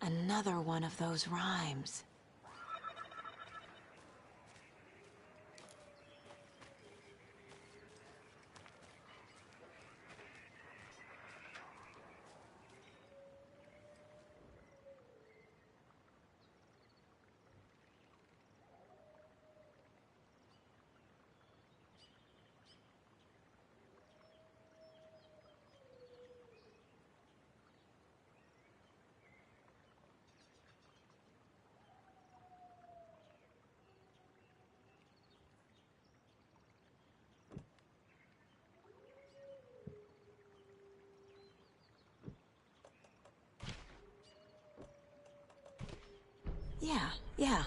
Another one of those rhymes. Yeah.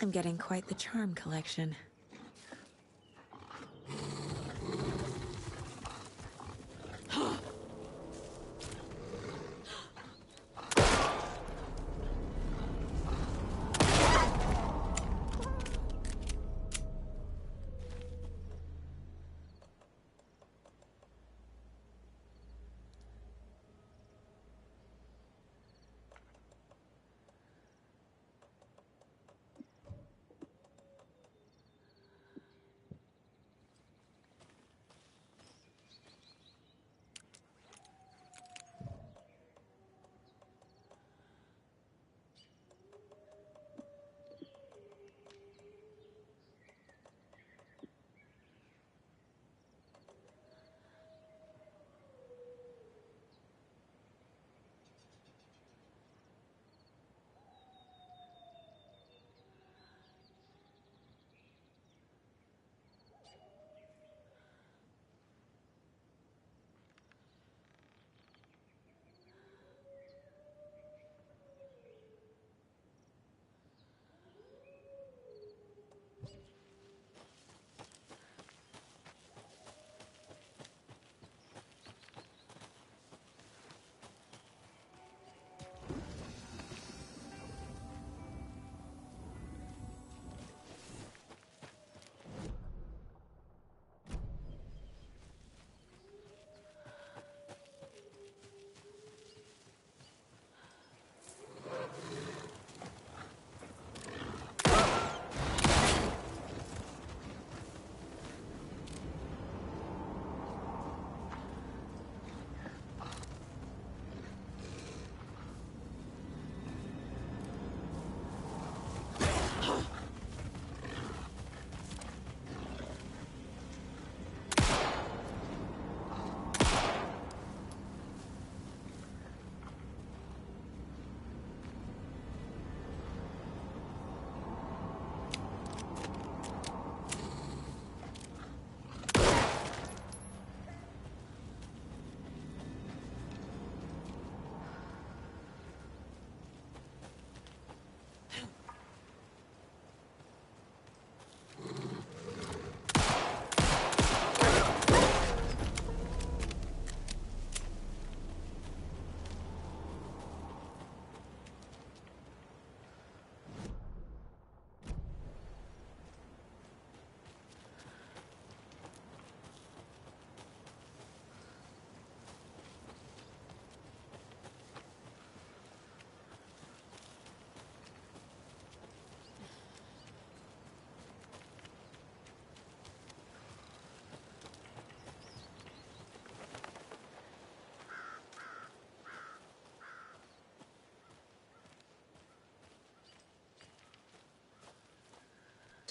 I'm getting quite the charm collection.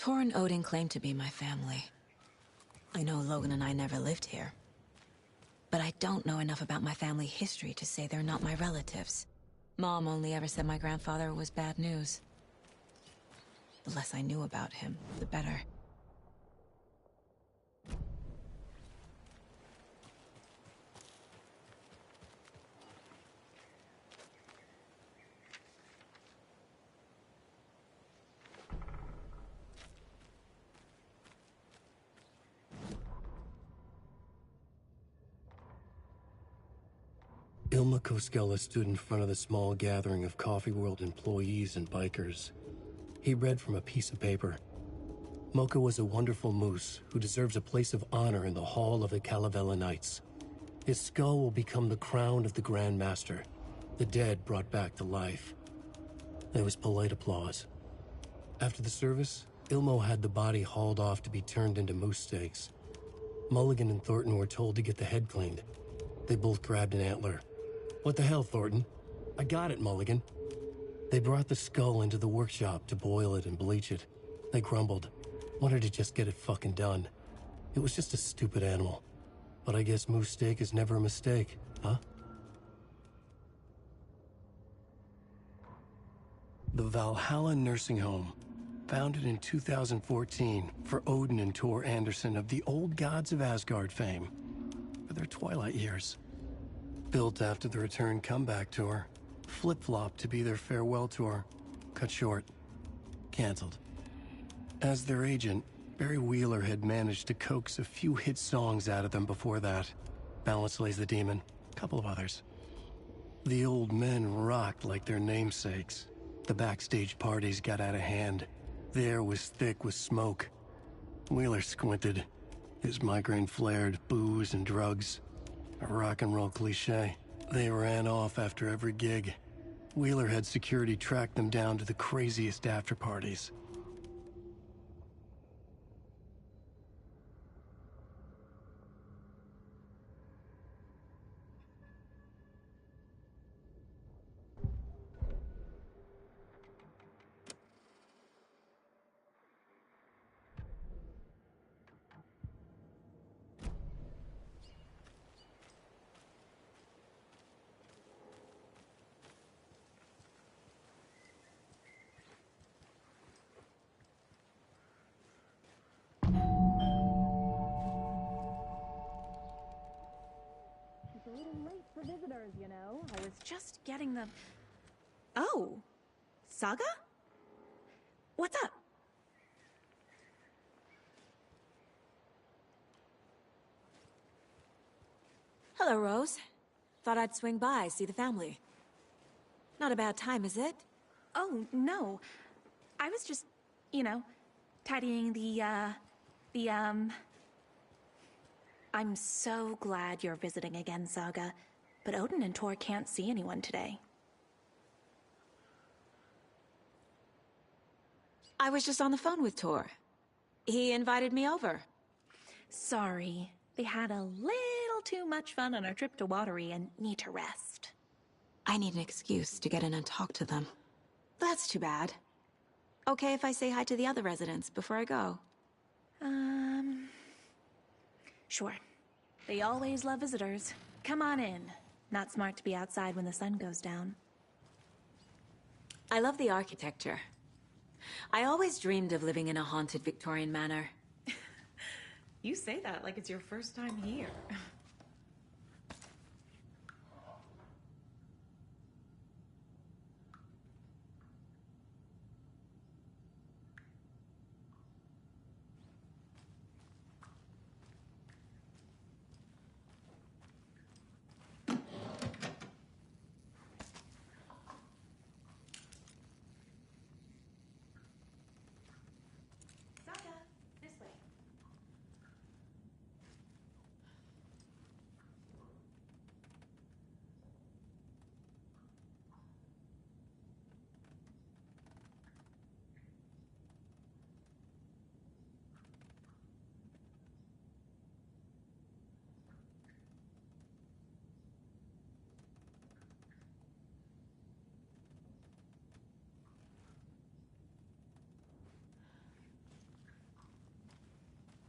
Tor and Odin claim to be my family. I know Logan and I never lived here. But I don't know enough about my family history to say they're not my relatives. Mom only ever said my grandfather was bad news. The less I knew about him, the better. Ilma Koskela stood in front of the small gathering of Coffee World employees and bikers. He read from a piece of paper. Mocha was a wonderful moose who deserves a place of honor in the hall of the Calavella Knights. His skull will become the crown of the Grand Master, the dead brought back to life. There was polite applause. After the service, Ilmo had the body hauled off to be turned into moose steaks. Mulligan and Thornton were told to get the head cleaned. They both grabbed an antler. What the hell, Thornton? I got it, Mulligan. They brought the skull into the workshop to boil it and bleach it. They grumbled. Wanted to just get it fucking done. It was just a stupid animal. But I guess moose steak is never a mistake, huh? The Valhalla Nursing Home, founded in 2014 for Odin and Tor Anderson of the Old Gods of Asgard fame, for their twilight years. Built after the return comeback tour, flip-flopped to be their farewell tour, cut short, canceled. As their agent, Barry Wheeler had managed to coax a few hit songs out of them before that. Balance Lays the Demon, a couple of others. The old men rocked like their namesakes. The backstage parties got out of hand. The air was thick with smoke. Wheeler squinted. His migraine flared, booze and drugs. A rock and roll cliche. They ran off after every gig. Wheeler had security track them down to the craziest after parties. For visitors, you know. I was just getting the... Oh! Saga? What's up? Hello, Rose. Thought I'd swing by, see the family. Not a bad time, is it? Oh, no. I was just, you know, tidying I'm so glad you're visiting again, Saga. But Odin and Tor can't see anyone today. I was just on the phone with Tor. He invited me over. Sorry. They had a little too much fun on our trip to Watery and need to rest. I need an excuse to get in and talk to them. That's too bad. Okay if I say hi to the other residents before I go? Sure. They always love visitors. Come on in. Not smart to be outside when the sun goes down. I love the architecture. I always dreamed of living in a haunted Victorian manor. You say that like it's your first time here.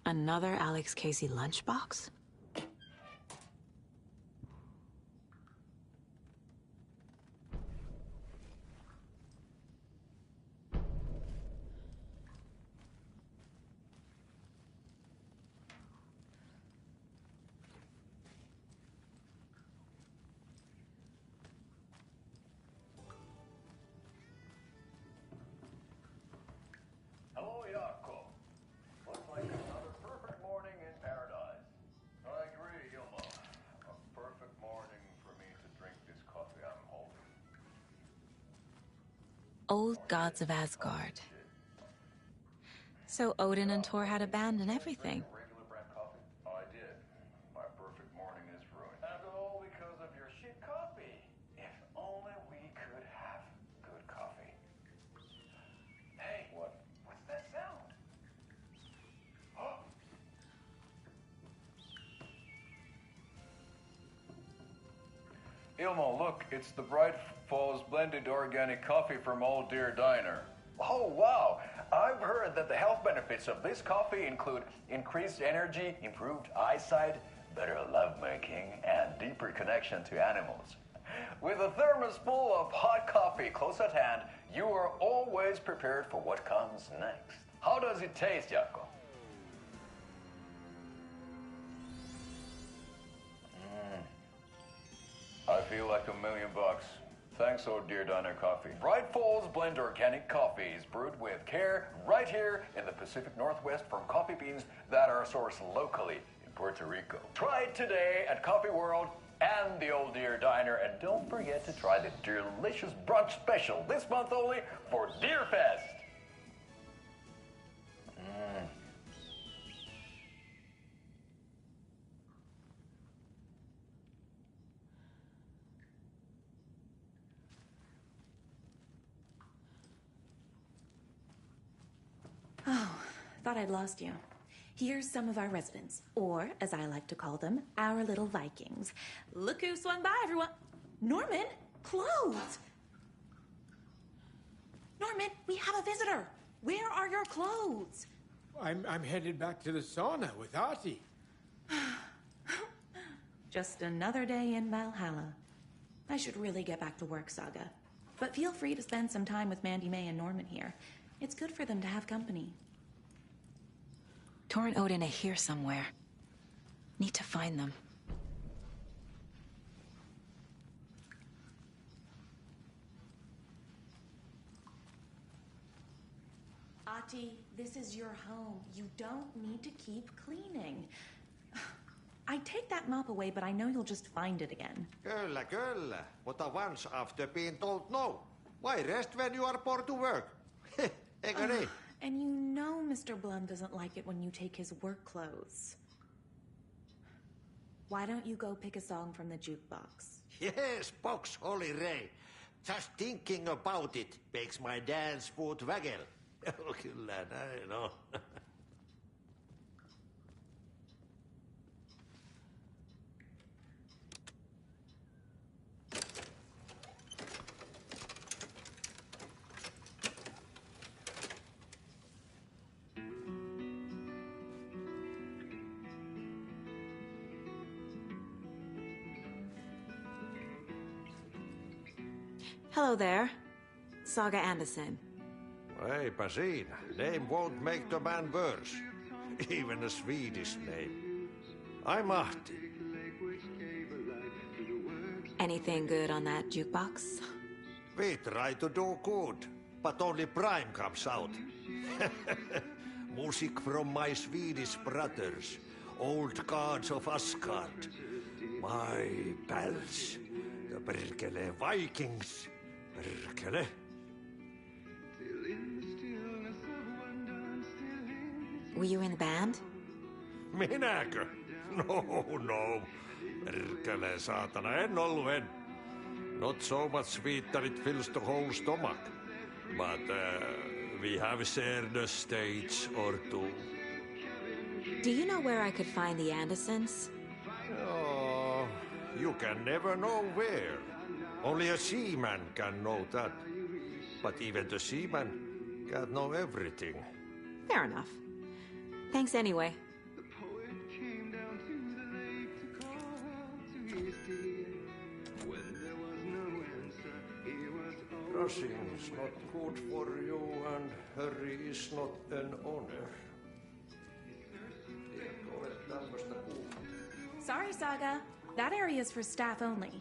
Another Alex Casey lunchbox? Hello, Jaakko. Looks like another perfect morning in paradise. I agree, Ilma. A perfect morning for me to drink this coffee I'm holding. Old gods of Asgard. So Odin and Thor had a band and everything. Regular brand coffee? I did. My perfect morning is ruined. And all because of your shit coffee. If only we could have good coffee. Hey, what's that sound? Ilmo, look, it's the Bright Falls blended organic coffee from Old Deer Diner. Oh, wow. I've heard that the health benefits of this coffee include increased energy, improved eyesight, better lovemaking, and deeper connection to animals. With a thermos full of hot coffee close at hand, you are always prepared for what comes next. How does it taste, Jaakko? I feel like $1,000,000. Thanks, Old Deer Diner Coffee. Bright Falls Blend Organic Coffee is brewed with care right here in the Pacific Northwest from coffee beans that are sourced locally in Puerto Rico. Try it today at Coffee World and the Old Deer Diner, and don't forget to try the delicious brunch special this month only for Deer Fest. Oh, thought I'd lost you. Here's some of our residents, or as I like to call them, our little Vikings. Look who swung by, everyone. Norman, clothes. Norman, we have a visitor. Where are your clothes? I'm headed back to the sauna with Artie. Just another day in Valhalla. I should really get back to work, Saga. But feel free to spend some time with Mandy May and Norman here. It's good for them to have company. Thor and Odin are here somewhere. Need to find them. Ati, this is your home. You don't need to keep cleaning. I take that mop away, but I know you'll just find it again. Kyllä, kyllä. Mutta once after being told no. Why rest when you are bored to work? Eikö niin? And you know Mr. Blum doesn't like it when you take his work clothes. Why don't you go pick a song from the jukebox? Yes, box Holy Ray. Just thinking about it makes my dance foot waggle. Kyllä näin on. Hello there. Saga Anderson. Eipä siinä. Name won't make the man worse. Even a Swedish name. I'm Ahti. Anything good on that jukebox? We try to do good, but only Prime comes out. Music from my Swedish brothers, old gods of Asgard. My pals, the perkele Vikings. Perkele. Were you in the band? Minäkö? No. Perkele, saatana, en ollut en. Not so much sweet that it fills the whole stomach. But we have shared a stage or two. Do you know where I could find the Andersons? Oh, you can never know where. Only a seaman can know that. But even the seaman can't know everything. Fair enough. Thanks anyway. rushing is not good for you, and hurry is not an honor. Tiedätkö, olet tämmöistä kuullut? Sorry, Saga. That area is for staff only.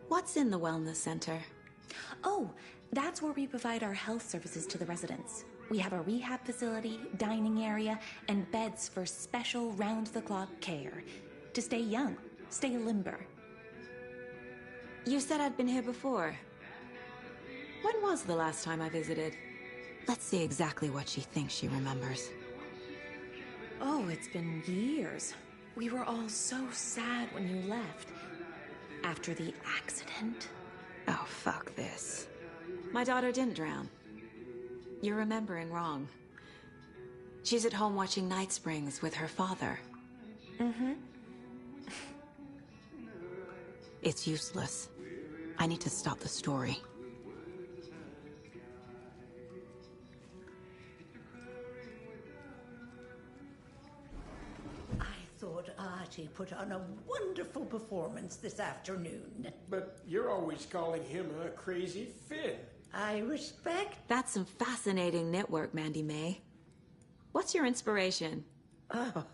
What's in the wellness center? Oh, that's where we provide our health services to the residents. We have a rehab facility, dining area, and beds for special round-the-clock care. To stay young, stay limber. You said I'd been here before. When was the last time I visited? Let's see exactly what she thinks she remembers. Oh, it's been years. We were all so sad when you left. After the accident. Oh, fuck this. My daughter didn't drown. You're remembering wrong. She's at home watching Night Springs with her father. Mm-hmm. It's useless. I need to stop the story. I thought Artie put on a wonderful performance this afternoon. But you're always calling him a crazy Finn. I respect... That's some fascinating network, Mandy May. What's your inspiration? Oh,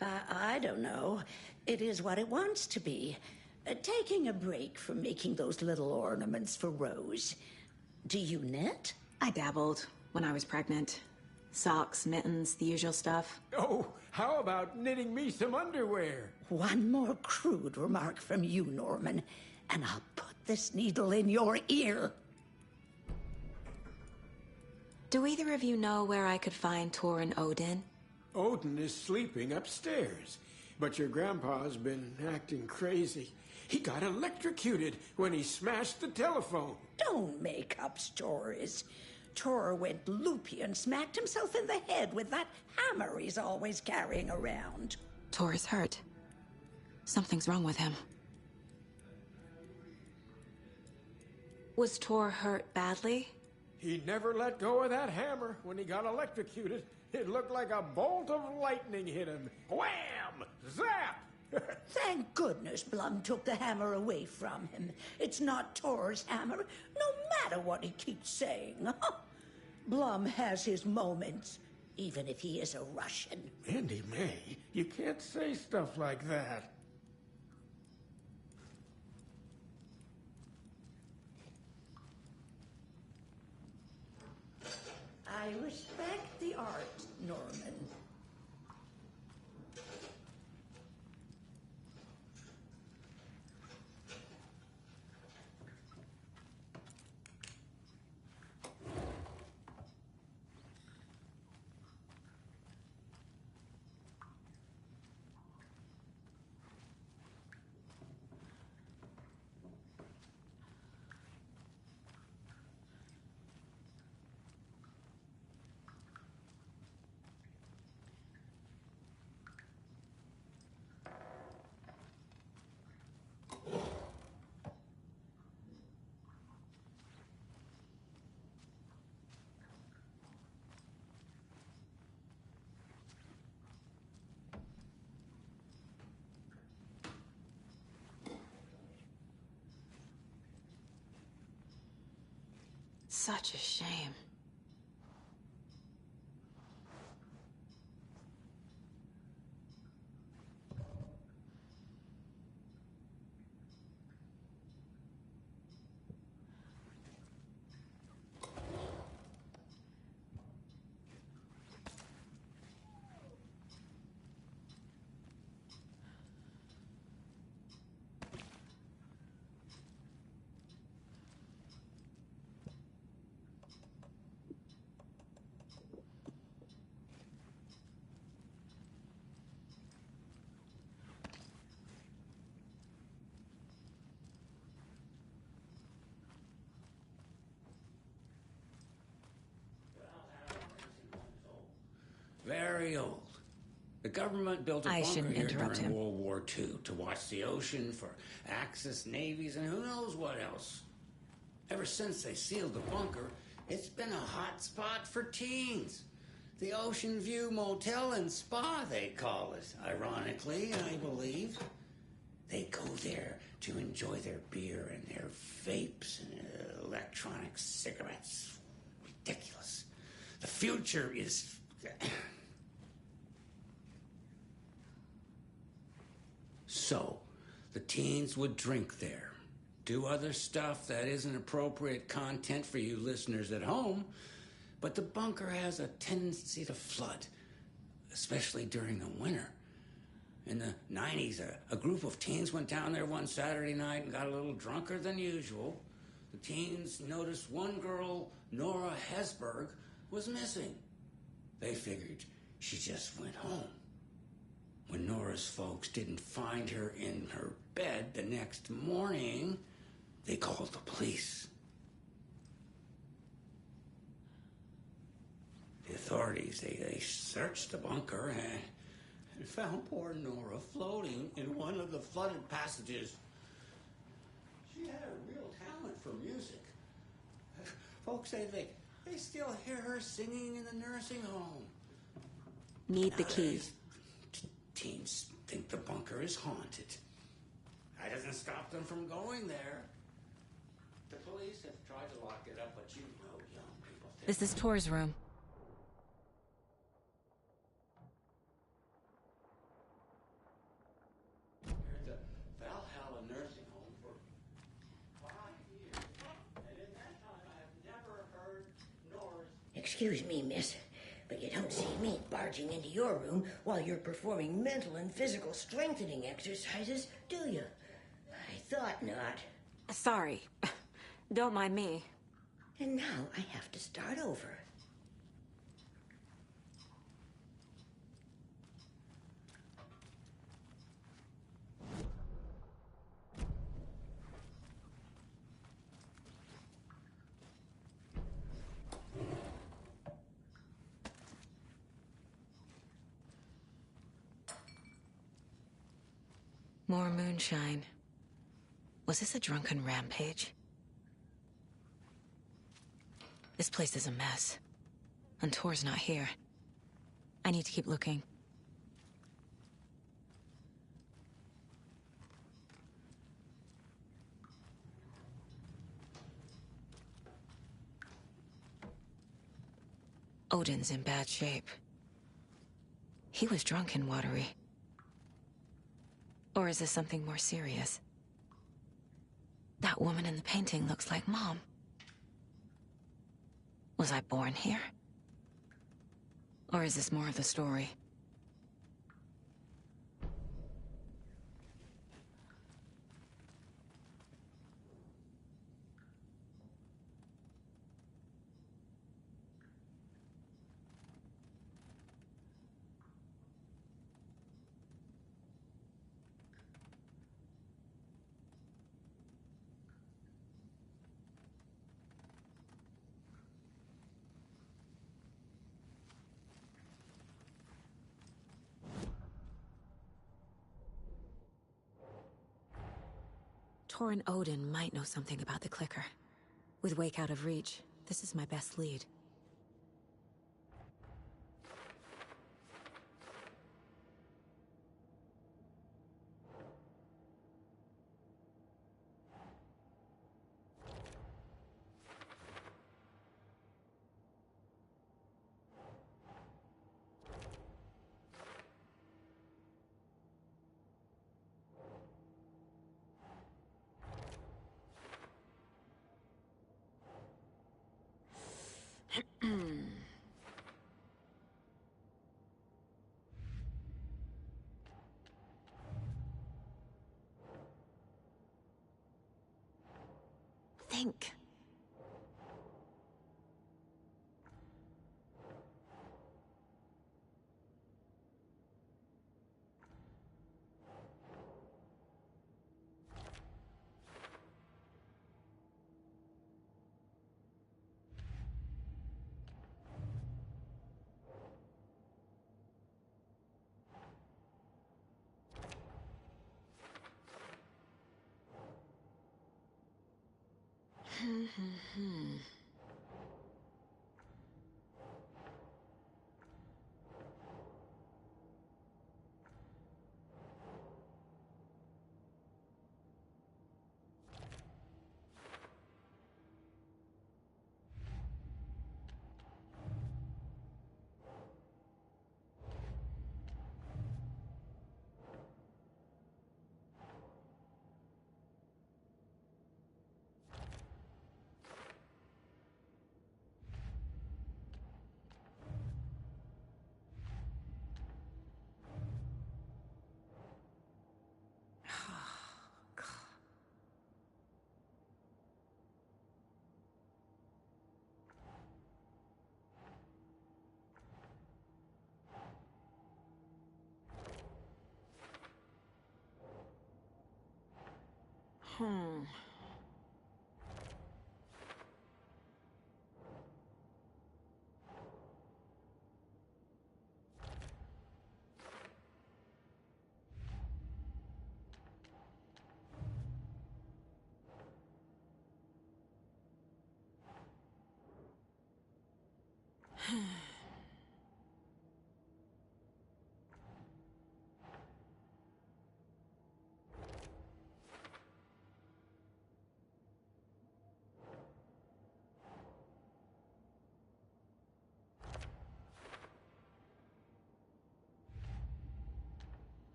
I don't know. It is what it wants to be. Taking a break from making those little ornaments for Rose. Do you knit? I dabbled when I was pregnant. Socks, mittens, the usual stuff. Oh, how about knitting me some underwear? One more crude remark from you, Norman, and I'll put this needle in your ear. Do either of you know where I could find Tor and Odin? Odin is sleeping upstairs, but your grandpa's been acting crazy. He got electrocuted when he smashed the telephone. Don't make up stories. Tor went loopy and smacked himself in the head with that hammer he's always carrying around. Tor is hurt. Something's wrong with him. Was Tor hurt badly? He never let go of that hammer when he got electrocuted. It looked like a bolt of lightning hit him. Wham! Zap! Thank goodness Blum took the hammer away from him. It's not Tor's hammer, no matter what he keeps saying. Blum has his moments, even if he is a Russian. Mandy May, you can't say stuff like that. I respect the art, Norman. Such a shame. Very old. The government built a I bunker shouldn't here interrupt during him. World War II to watch the ocean for Axis navies and who knows what else. Ever since they sealed the bunker, it's been a hot spot for teens. The Ocean View Motel and Spa, they call it. Ironically, I believe. They go there to enjoy their beer and their vapes and electronic cigarettes. Ridiculous. The future is... So, the teens would drink there, do other stuff that isn't appropriate content for you listeners at home, but the bunker has a tendency to flood, especially during the winter. In the 90s, a group of teens went down there one Saturday night and got a little drunker than usual. The teens noticed one girl, Nora Hesberg, was missing. They figured she just went home. When Nora's folks didn't find her in her bed the next morning, they called the police. The authorities, they searched the bunker and found poor Nora floating in one of the flooded passages. She had a real talent for music. Folks say they still hear her singing in the nursing home. Need the key. Teens think the bunker is haunted. That doesn't stop them from going there. The police have tried to lock it up, but you know young people think... This is Tor's room. You're at the Valhalla nursing home for 5 years. And in that time, I have never heard Nora's... Excuse me, miss, but you don't see me barging into your room while you're performing mental and physical strengthening exercises, do you? I thought not. Sorry. Don't mind me. And now I have to start over. More moonshine. Was this a drunken rampage? This place is a mess. And Tor's not here. I need to keep looking. Odin's in bad shape. He was drunk and watery. Or is this something more serious? That woman in the painting looks like Mom. Was I born here? Or is this more of the story? Tor and Odin might know something about the clicker. With Wake out of reach, this is my best lead. Think.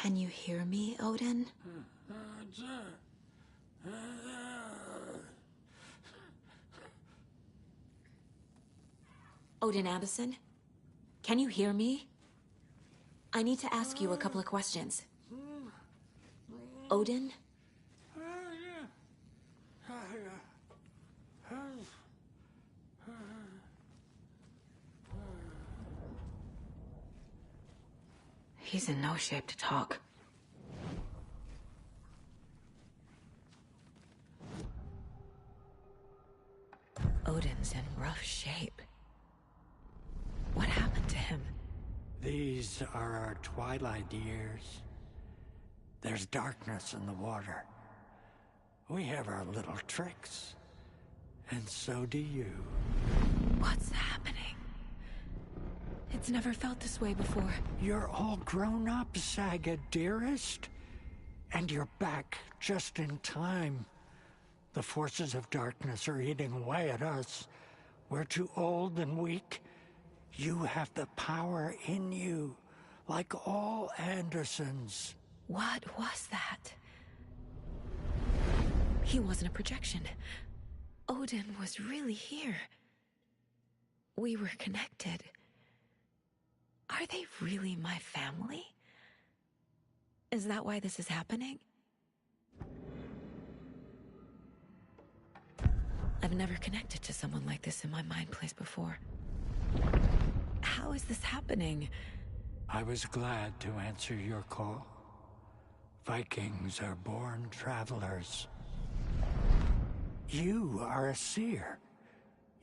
Can you hear me, Odin? Odin Anderson? Can you hear me? I need to ask you a couple of questions. Odin? He's in no shape to talk. Odin's in rough shape. What happened to him? These are our twilight years. There's darkness in the water. We have our little tricks. And so do you. What's happening? It's never felt this way before. You're all grown up, Saga, dearest. And you're back just in time. The forces of darkness are eating away at us. We're too old and weak. You have the power in you, like all Andersons. What was that? He wasn't a projection. Odin was really here. We were connected. Are they really my family? Is that why this is happening? I've never connected to someone like this in my mind place before. How is this happening? I was glad to answer your call. Vikings are born travelers. You are a seer.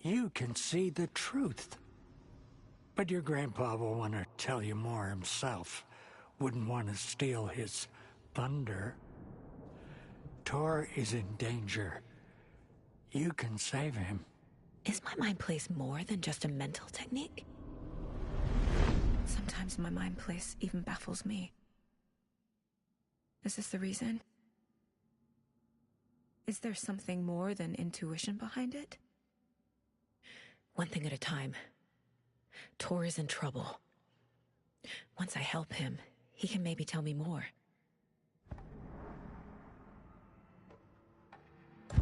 You can see the truth. But your grandpa will want to tell you more himself. Wouldn't want to steal his thunder. Tor is in danger. You can save him. Is my mind place more than just a mental technique? Sometimes my mind place even baffles me. Is this the reason? Is there something more than intuition behind it? One thing at a time. Tor is in trouble. Once I help him, he can maybe tell me more.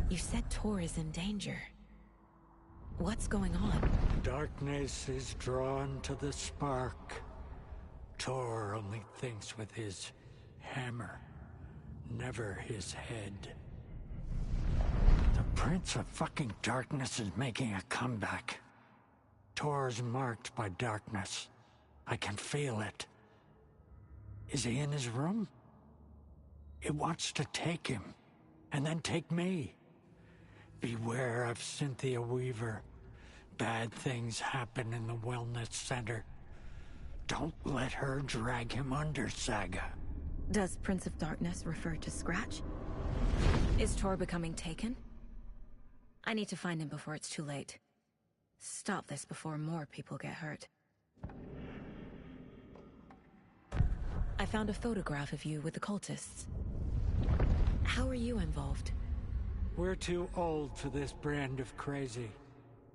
You said Tor is in danger. What's going on? Darkness is drawn to the spark. Tor only thinks with his hammer, never his head. The Prince of fucking Darkness is making a comeback. Tor's marked by darkness. I can feel it. Is he in his room? It wants to take him, and then take me. Beware of Cynthia Weaver. Bad things happen in the wellness center. Don't let her drag him under, Saga. Does Prince of Darkness refer to Scratch? Is Tor becoming taken? I need to find him before it's too late. Stop this before more people get hurt. I found a photograph of you with the cultists. How are you involved? We're too old for this brand of crazy,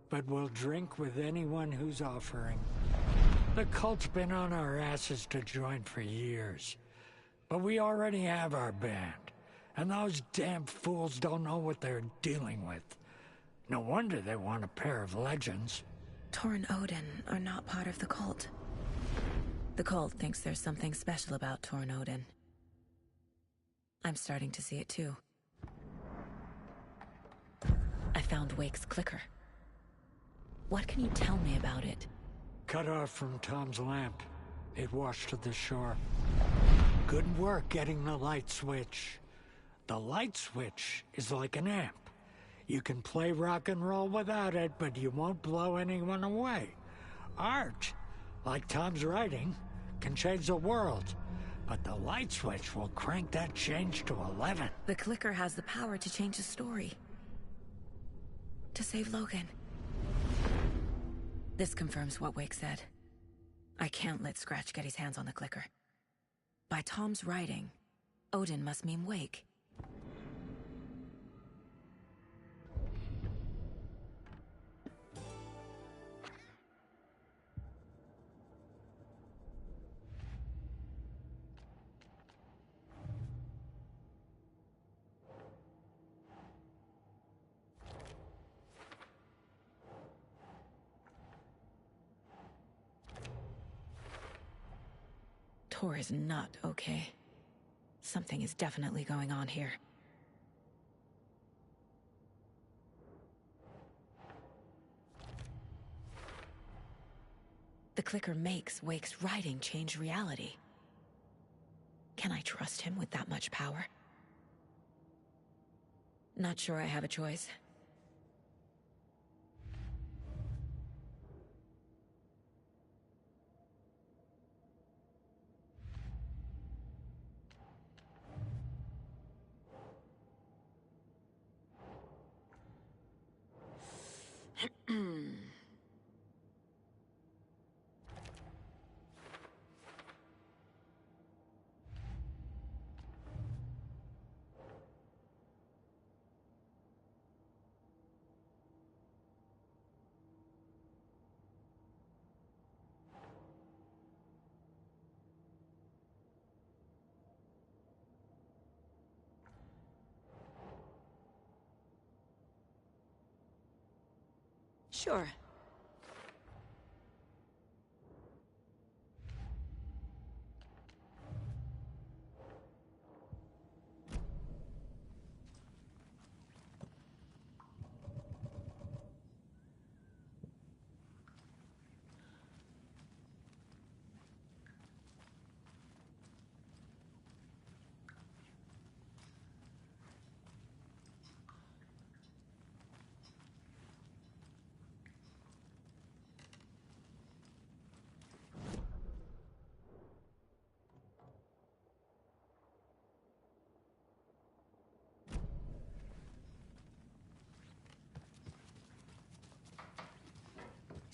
but we'll drink with anyone who's offering. The cult's been on our asses to join for years, but we already have our band, and those damn fools don't know what they're dealing with. No wonder they want a pair of legends. Tor and Odin are not part of the cult. The cult thinks there's something special about Tor and Odin. I'm starting to see it too. I found Wake's clicker. What can you tell me about it? cut off from Tom's lamp. It washed to the shore. Good work getting the light switch. The light switch is like an amp. You can play rock and roll without it, but you won't blow anyone away. Art, like Tom's writing, can change the world. But the light switch will crank that change to 11. The clicker has the power to change the story. To save Logan. This confirms what Wake said. I can't let Scratch get his hands on the clicker. By Tom's writing, Odin must mean Wake. Tor is not okay. Something is definitely going on here. The clicker makes Wake's writing change reality. Can I trust him with that much power? Not sure I have a choice. Sure.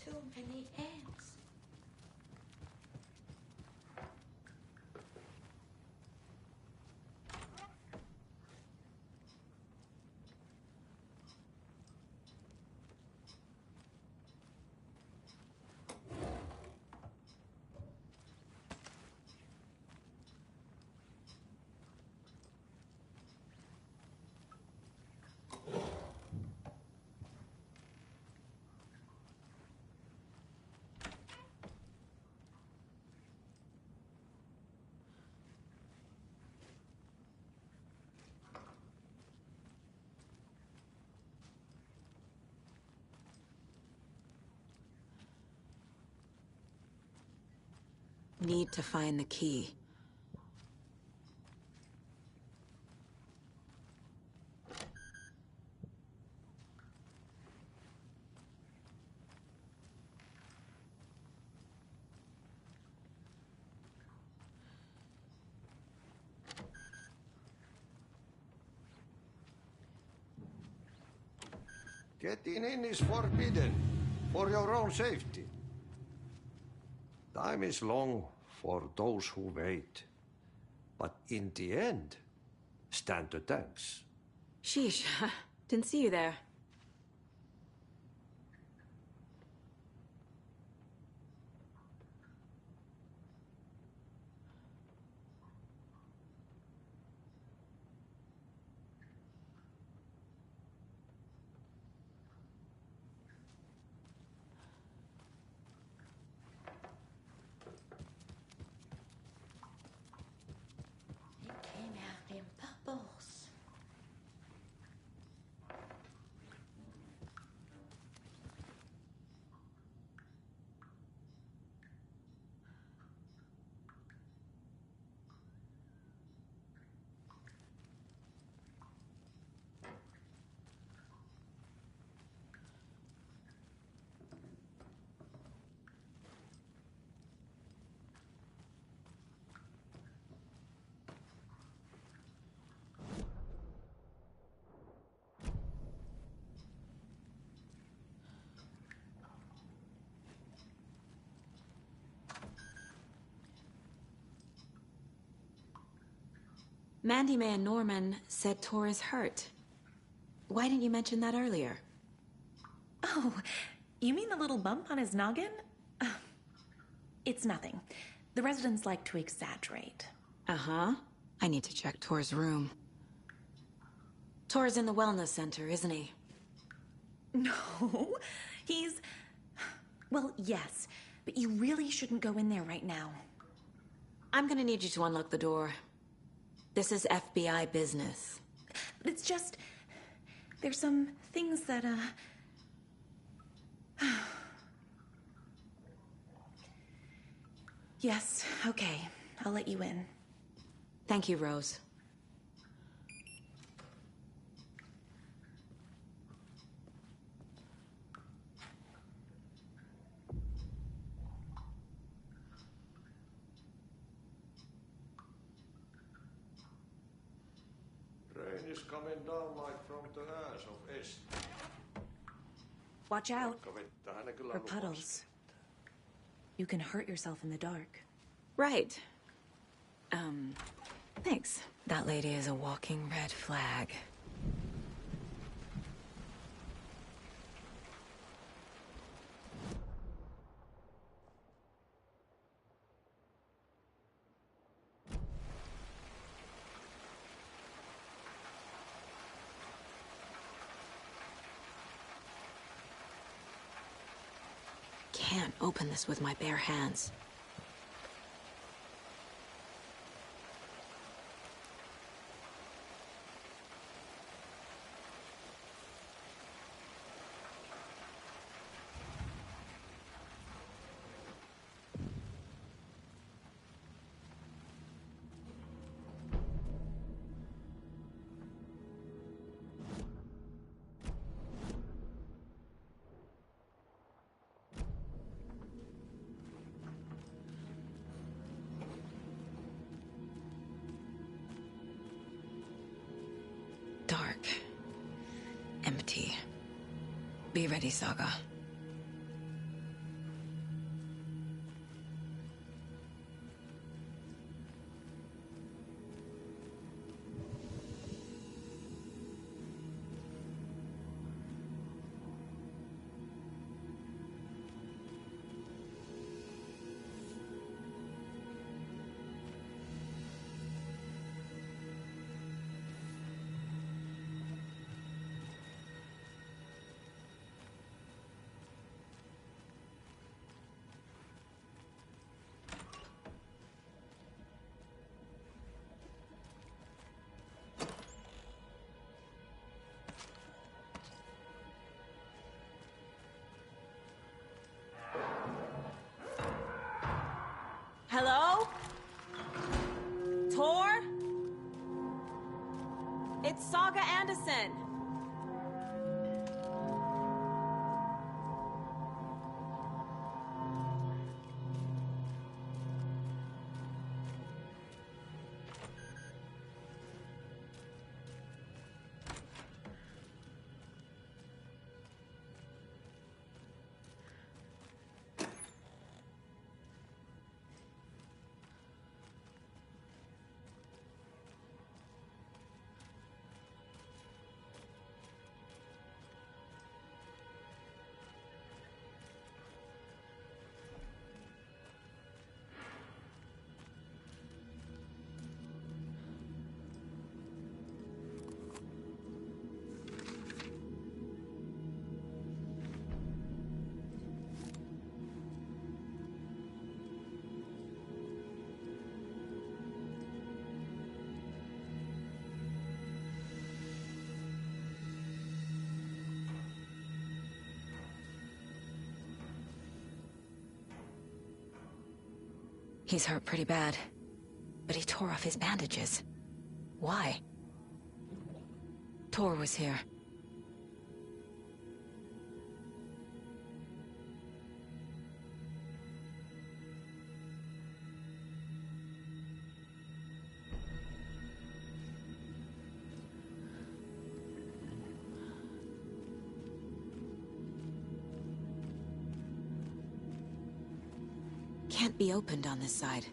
Too many ants. Need to find the key. Getting in is forbidden, for your own safety. Time is long for those who wait. But in the end, stand the thanks. Sheesh, didn't see you there. It came out in bubbles. Mandy May and Norman said Tor is hurt. Why didn't you mention that earlier? Oh, you mean the little bump on his noggin? It's nothing. The residents like to exaggerate. Uh-huh. I need to check Tor's room. Tor's in the wellness center, isn't he? No, he's... Well, yes, but you really shouldn't go in there right now. I'm gonna need you to unlock the door. This is FBI business. But it's just... There's some things that, Yes, okay. I'll let you in. Thank you, Rose. Rain is coming down like from the ass of est. Watch out Vettä hän kyllä for lupasi. puddles. You can hurt yourself in the dark. Right. Thanks. That lady is a walking red flag. Can't open this with my bare hands. Dark. Empty. Be ready, Saga. Hello? Tor? It's Saga Anderson. He's hurt pretty bad, but he tore off his bandages. Why? Tor was here. Can't be opened on this side.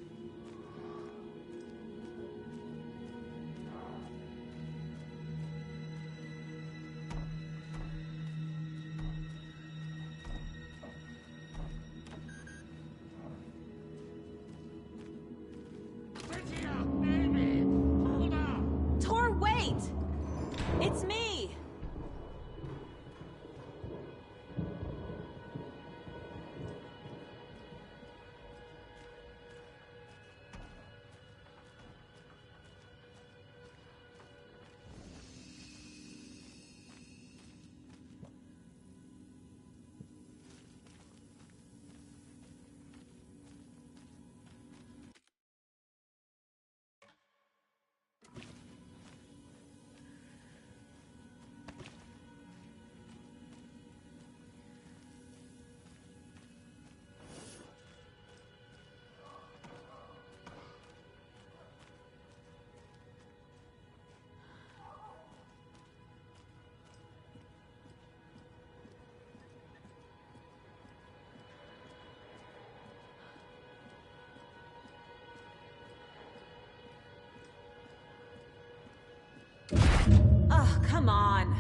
come on.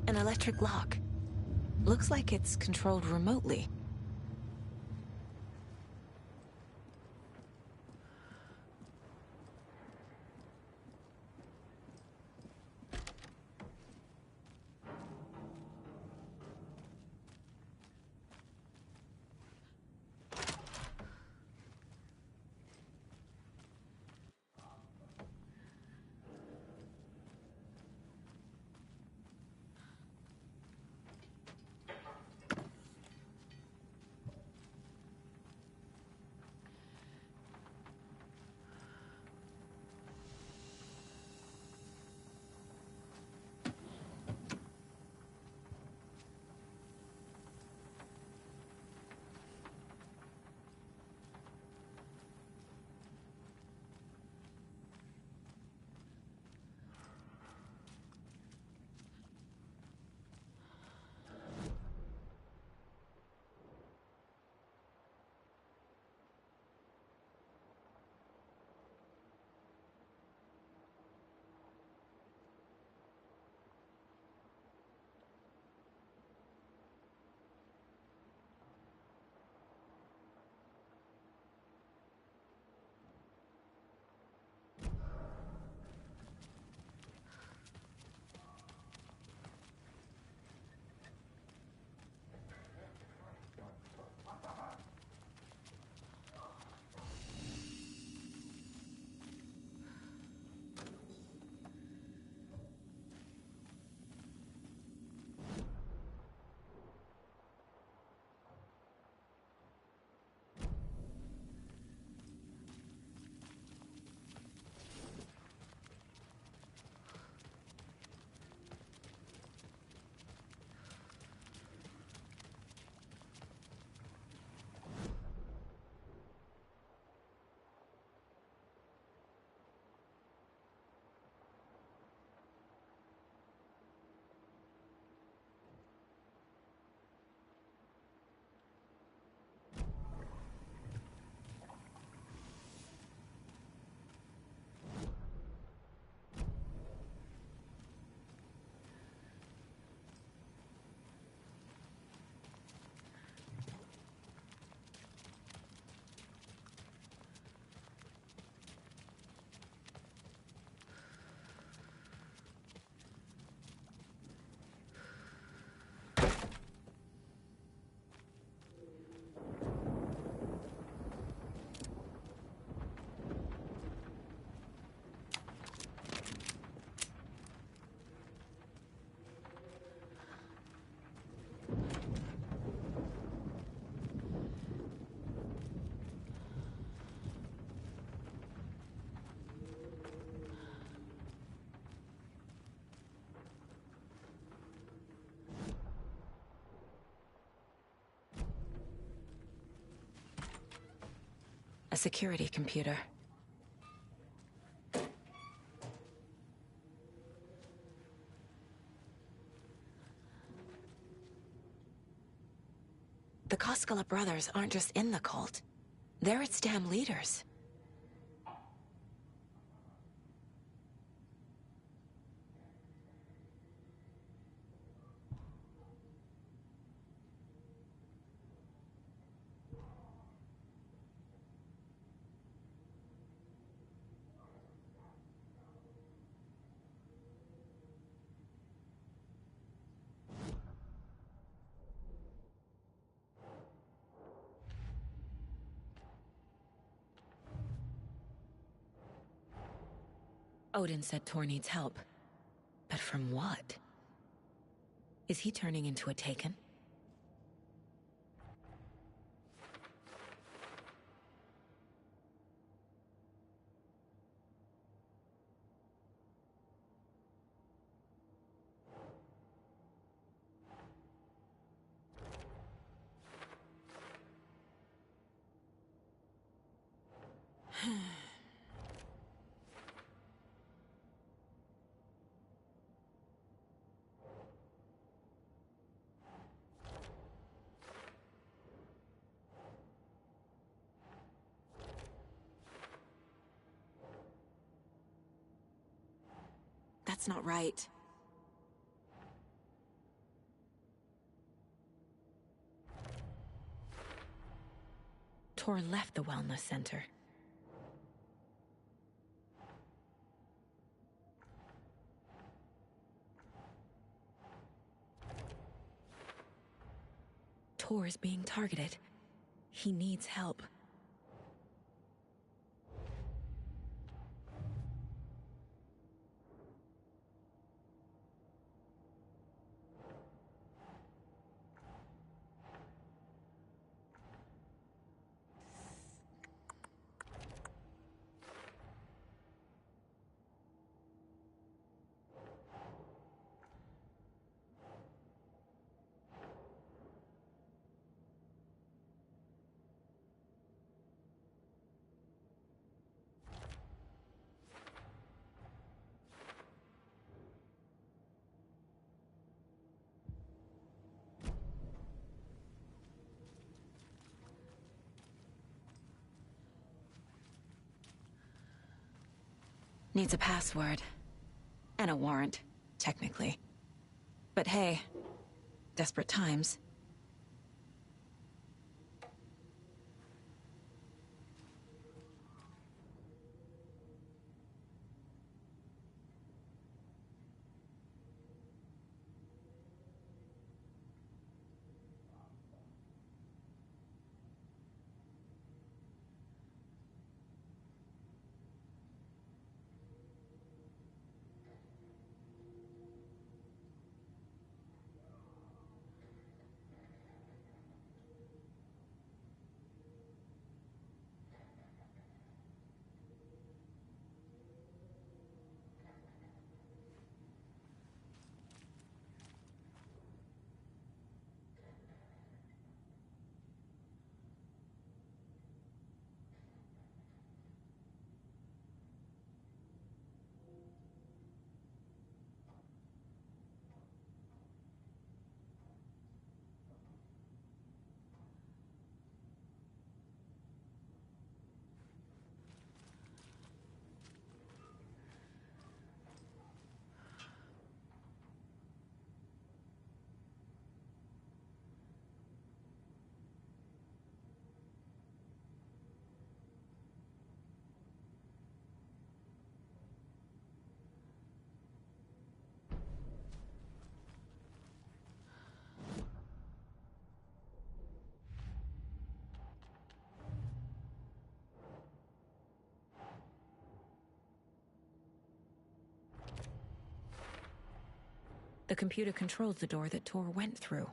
An electric lock. Looks like it's controlled remotely. A security computer. The Koskela brothers aren't just in the cult. They're its damn leaders. Odin said Tor needs help. But from what? Is he turning into a Taken? That's not right. Tor left the wellness center. Tor is being targeted. He needs help. Needs a password. And a warrant, technically. But hey, desperate times. The computer controls the door that Tor went through.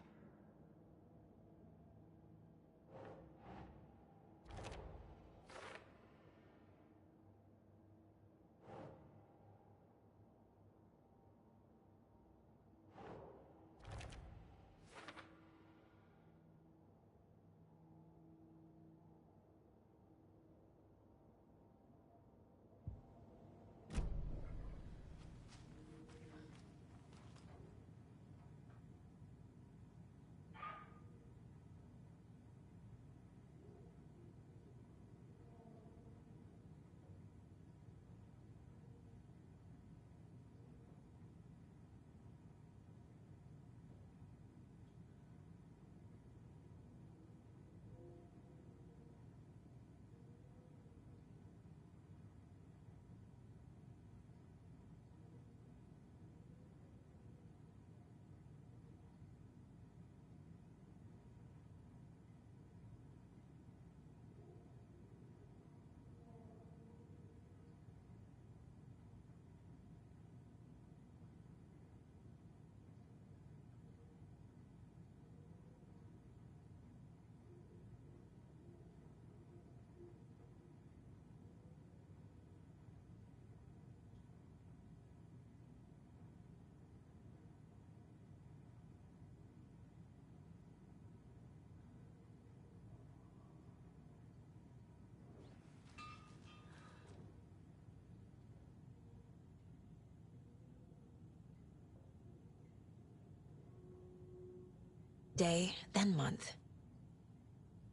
Day, then month.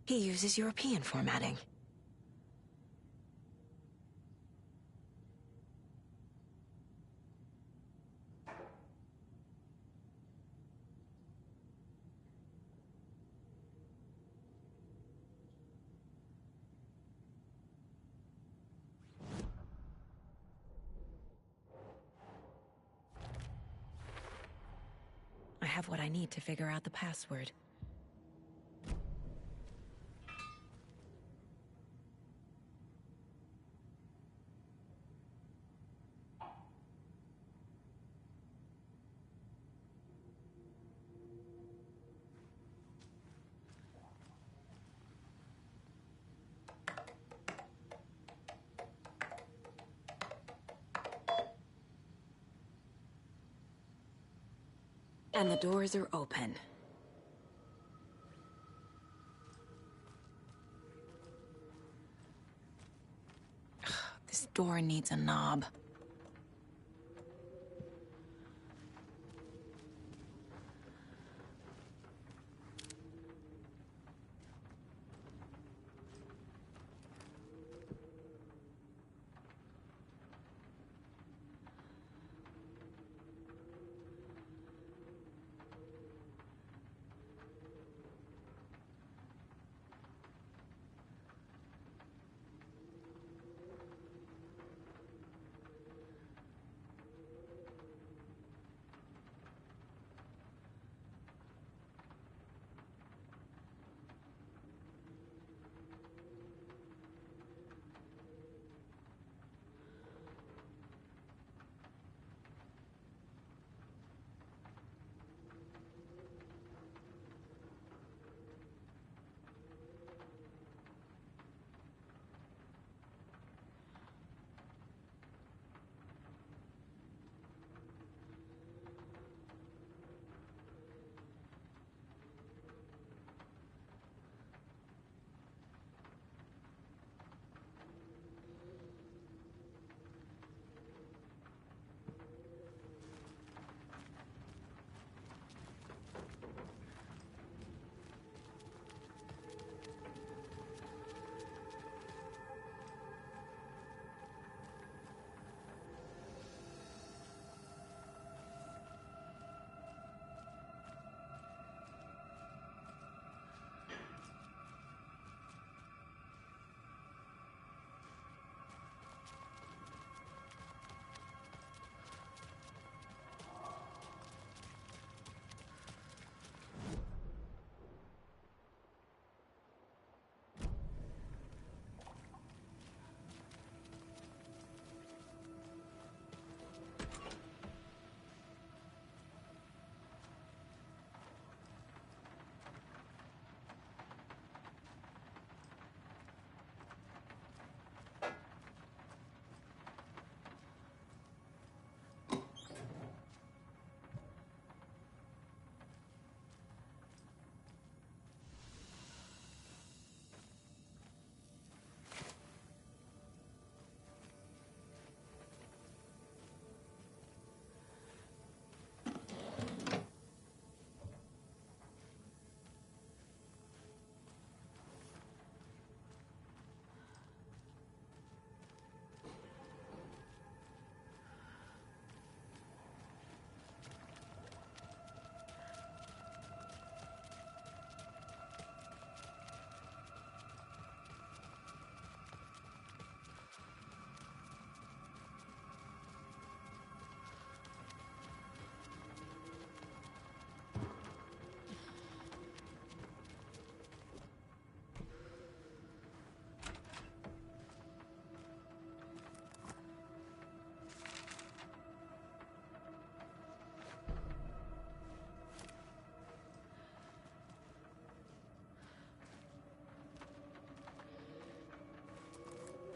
He uses European formatting. have what I need to figure out the password. And the doors are open. This door needs a knob.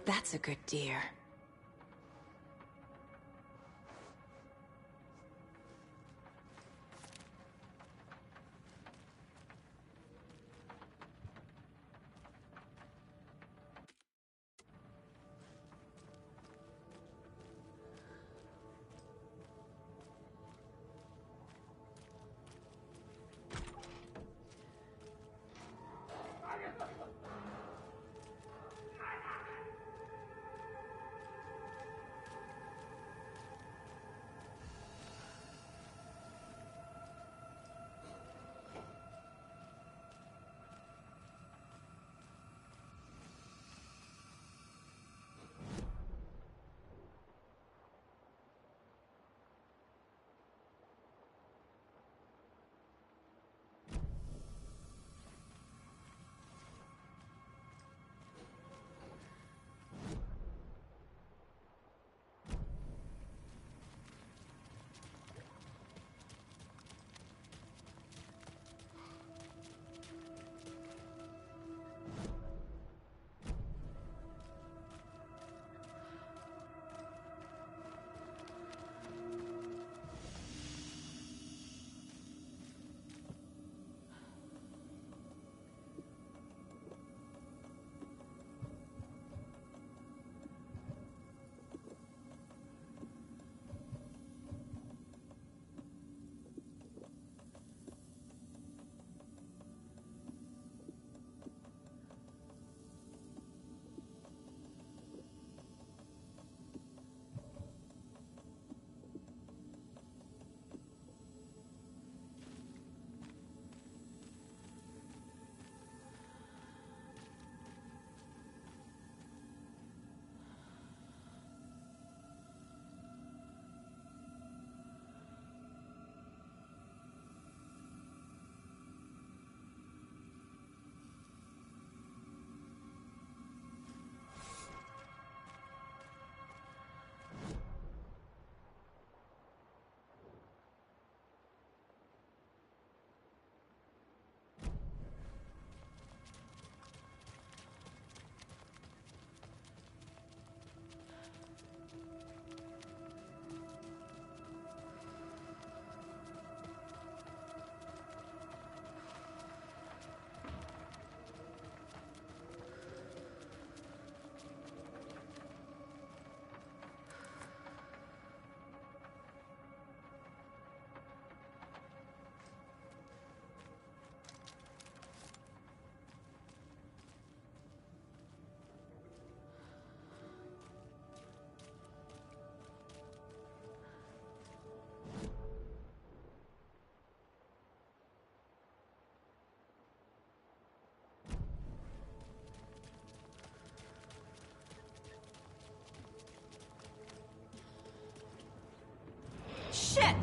That's a good deer. Shit!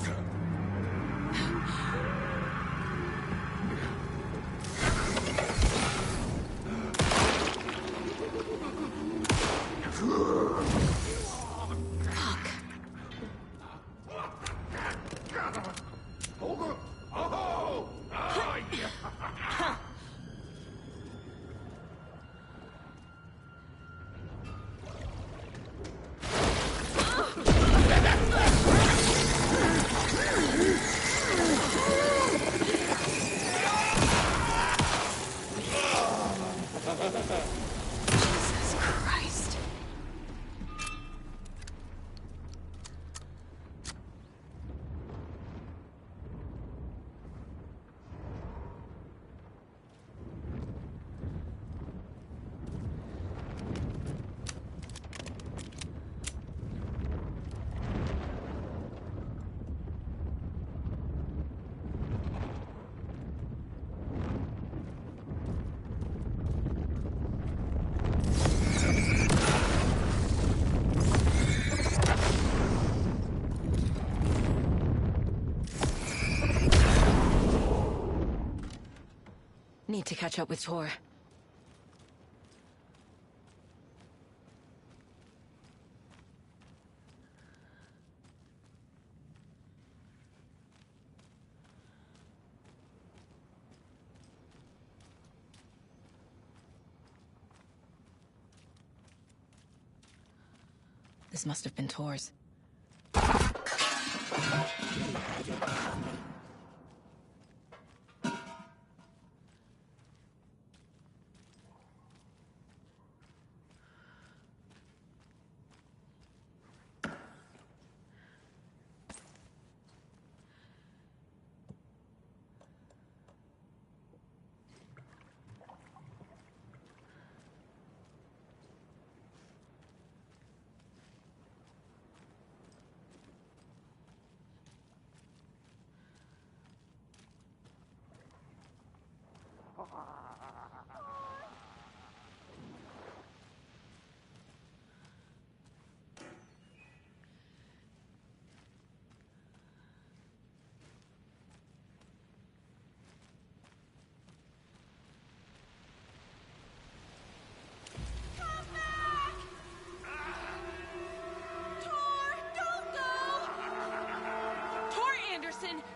Fuck. Jesus Christ. Need to catch up with Tor. This must have been Tor's.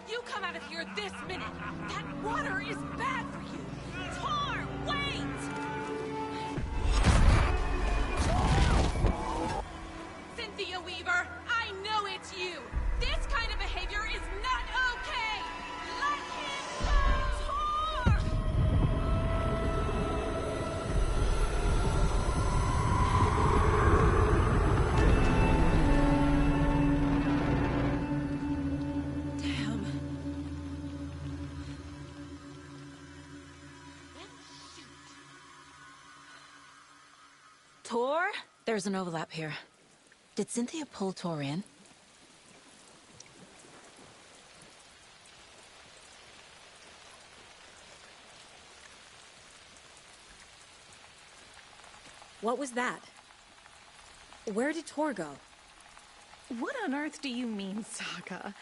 You come out of here this minute! That water is bad for you! Tor, wait! Cynthia Weaver, I know it's you! This kind of behavior is not okay! Let him go! Tor! Tor? There's an overlap here. Did Cynthia pull Tor in? What was that? Where did Tor go? What on earth do you mean, Saga?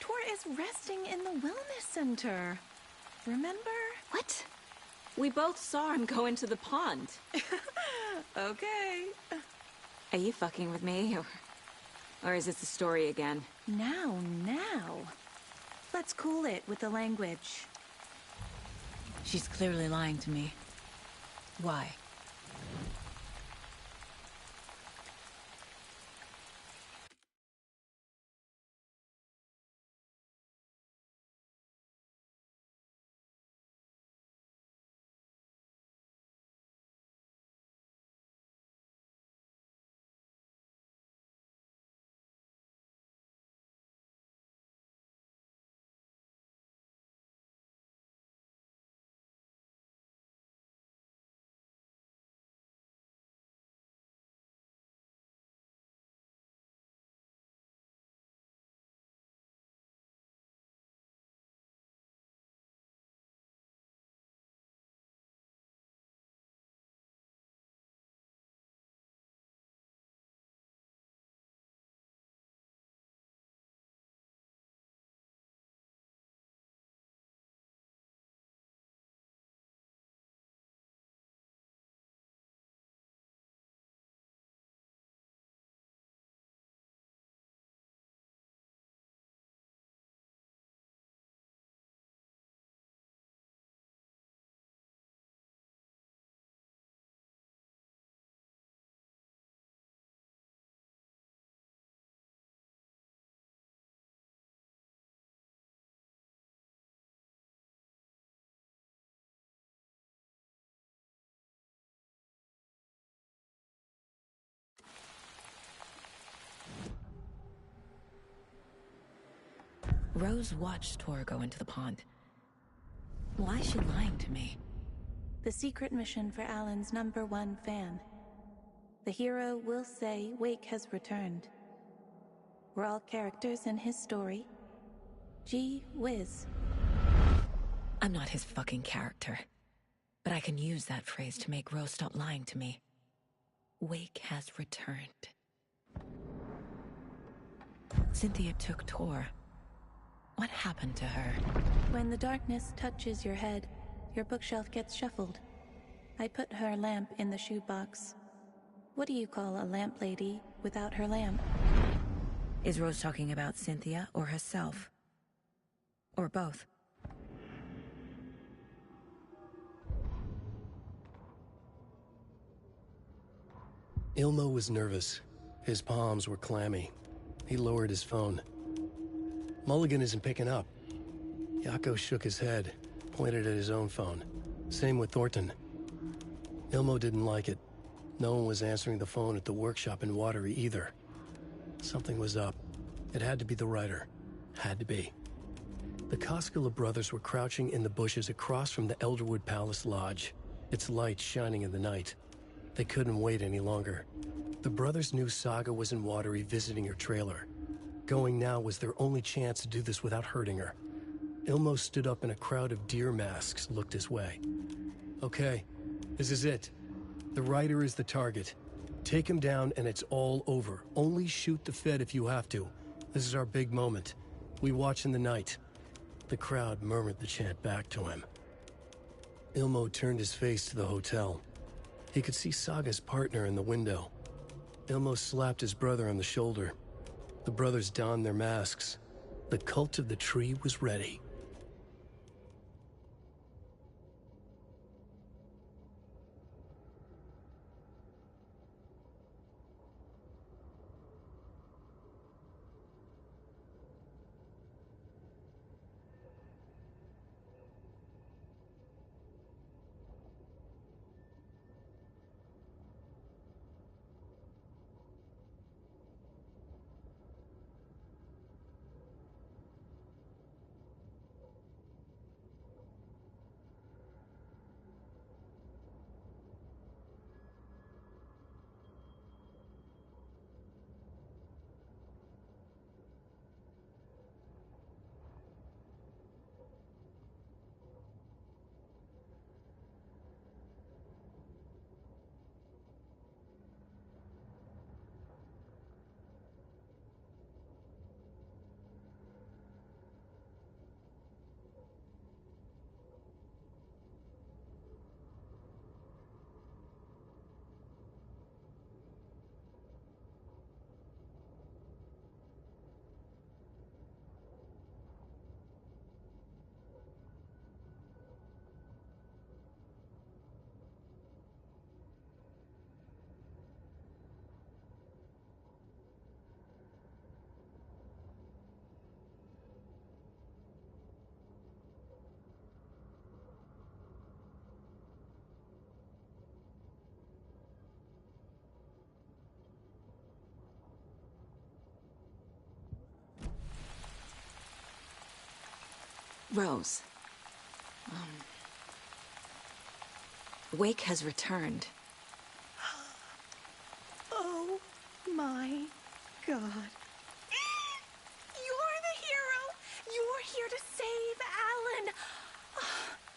Tor is resting in the wellness center. Remember? What? We both saw him go into the pond. Okay. Are you fucking with me, or is this the story again? Now. Let's cool it with the language. She's clearly lying to me. Why? Rose watched Tor go into the pond. Why is she lying to me? The secret mission for Alan's #1 fan. The hero will say Wake has returned. We're all characters in his story. Gee whiz. I'm not his fucking character. But I can use that phrase to make Rose stop lying to me. Wake has returned. Cynthia took Tor. What happened to her? When the darkness touches your head, your bookshelf gets shuffled. I put her lamp in the shoebox. What do you call a lamp lady without her lamp? Is Rose talking about Cynthia or herself? Or both? Ilmo was nervous. His palms were clammy. He lowered his phone. Mulligan isn't picking up. Yako shook his head, pointed at his own phone. Same with Thornton. Ilmo didn't like it. No one was answering the phone at the workshop in Watery either. Something was up. It had to be the writer. Had to be. The Koskela brothers were crouching in the bushes across from the Elderwood Palace Lodge, its lights shining in the night. They couldn't wait any longer. The brothers knew Saga was in Watery visiting her trailer. Going now was their only chance to do this without hurting her. Ilmo stood up and a crowd of deer masks looked his way. Okay, this is it. The writer is the target. Take him down and it's all over. Only shoot the Fed if you have to. This is our big moment. We watch in the night. The crowd murmured the chant back to him. Ilmo turned his face to the hotel. He could see Saga's partner in the window. Ilmo slapped his brother on the shoulder. The brothers donned their masks. The cult of the tree was ready. Rose. Wake has returned. Oh my God. You're the hero! You're here to save Alan!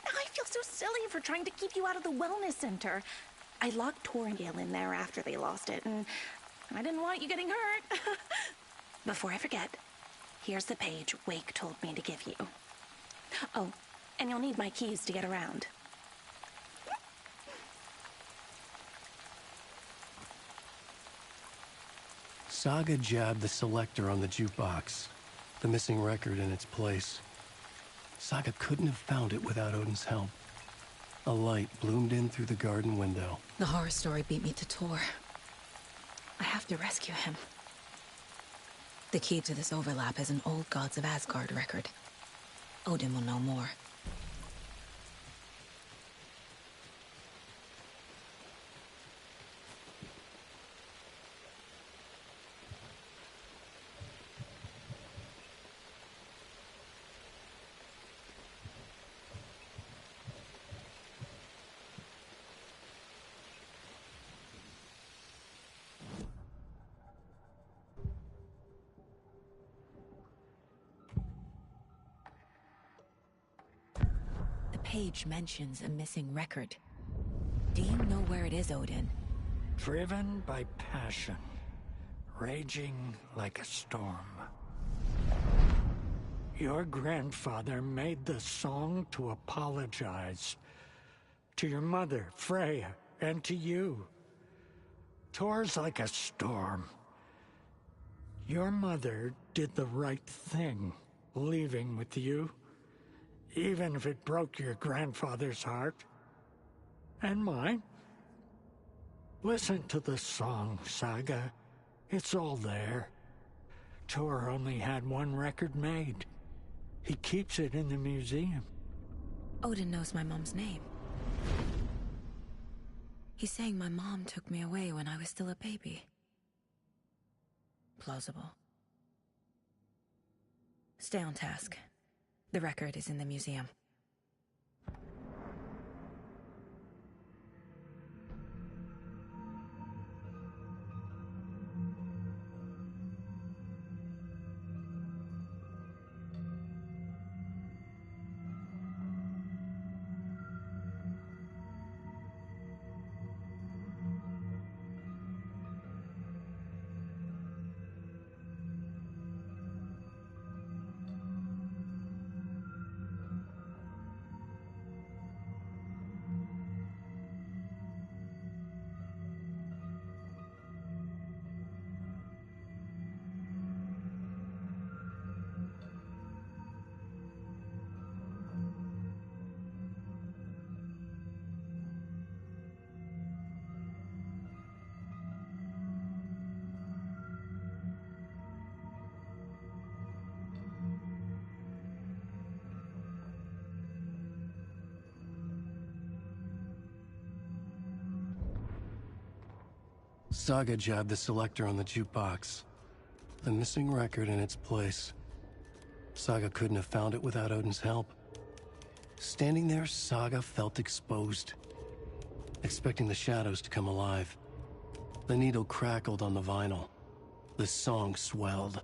I feel so silly for trying to keep you out of the wellness center. I locked Torringale in there after they lost it, and I didn't want you getting hurt. Before I forget, here's the page Wake told me to give you. Oh, and you'll need my keys to get around. Saga jabbed the selector on the jukebox, the missing record in its place. Saga couldn't have found it without Odin's help. A light bloomed in through the garden window. The horror story beat me to Tor. I have to rescue him. The key to this overlap is an old Gods of Asgard record. Odin will know more. page mentions a missing record. Do you know where it is, Odin? Driven by passion, raging like a storm. Your grandfather made the song to apologize. To your mother, Freya, and to you. Tor's like a storm. Your mother did the right thing, leaving with you. Even if it broke your grandfather's heart. And mine. Listen to the song, Saga. It's all there. Tor only had one record made. He keeps it in the museum. Odin knows my mom's name. He's saying my mom took me away when I was still a baby. Plausible. Stay on task. The record is in the museum. Saga jabbed the selector on the jukebox. The missing record in its place. Saga couldn't have found it without Odin's help. Standing there, Saga felt exposed, expecting the shadows to come alive. The needle crackled on the vinyl. The song swelled.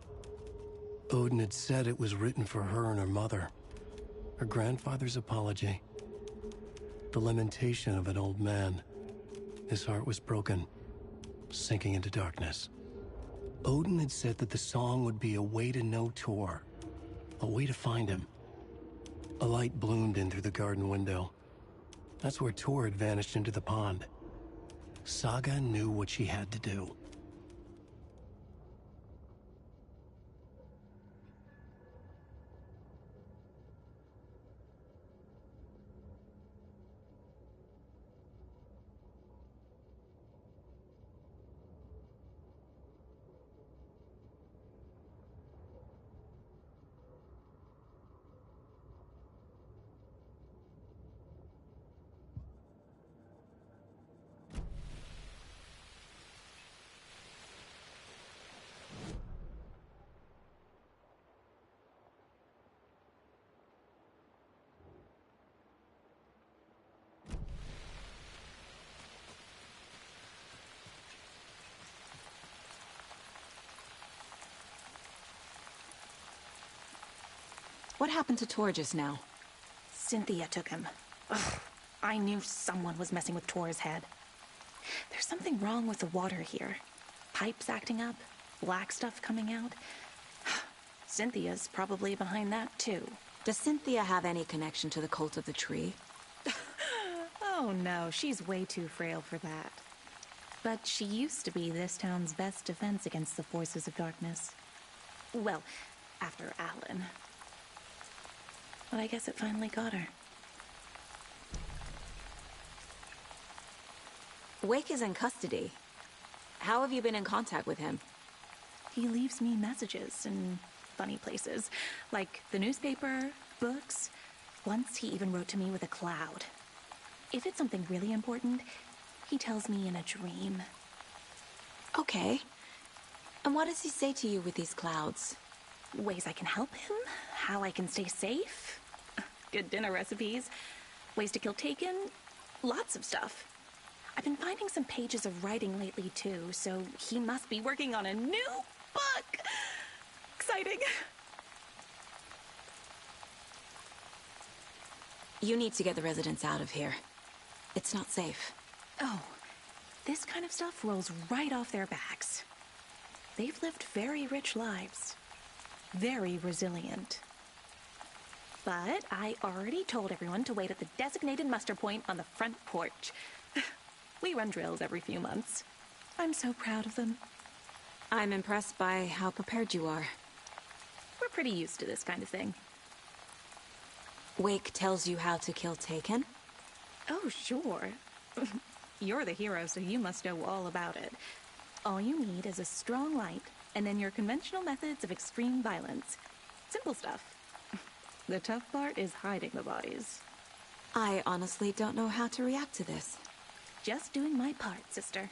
Odin had said it was written for her and her mother. Her grandfather's apology. The lamentation of an old man. His heart was broken, sinking into darkness. Odin had said that the song would be a way to know Tor, a way to find him. A light bloomed in through the garden window. That's where Tor had vanished into the pond. Saga knew what she had to do. What happened to Tor just now? Cynthia took him. Ugh, I knew someone was messing with Tor's head. There's something wrong with the water here. Pipes acting up, black stuff coming out. Cynthia's probably behind that too. Does Cynthia have any connection to the cult of the tree? Oh no, she's way too frail for that. But she used to be this town's best defense against the forces of darkness. Well, after Alan. But I guess it finally got her. Wake is in custody. How have you been in contact with him? He leaves me messages in funny places, like the newspaper, books. Once he even wrote to me with a cloud. If it's something really important, he tells me in a dream. Okay. And what does he say to you with these clouds? Ways I can help him, how I can stay safe, good dinner recipes, ways to kill Taken, lots of stuff. I've been finding some pages of writing lately too, so he must be working on a new book. Exciting. You need to get the residents out of here. It's not safe. Oh, this kind of stuff rolls right off their backs. They've lived very rich lives. Very resilient. But I already told everyone to wait at the designated muster point on the front porch. We run drills every few months. I'm so proud of them. I'm impressed by how prepared you are. We're pretty used to this kind of thing. Wake tells you how to kill Taken? Oh, sure. You're the hero, so you must know all about it. All you need is a strong light, and then your conventional methods of extreme violence. Simple stuff. The tough part is hiding the bodies. I honestly don't know how to react to this. Just doing my part, sister.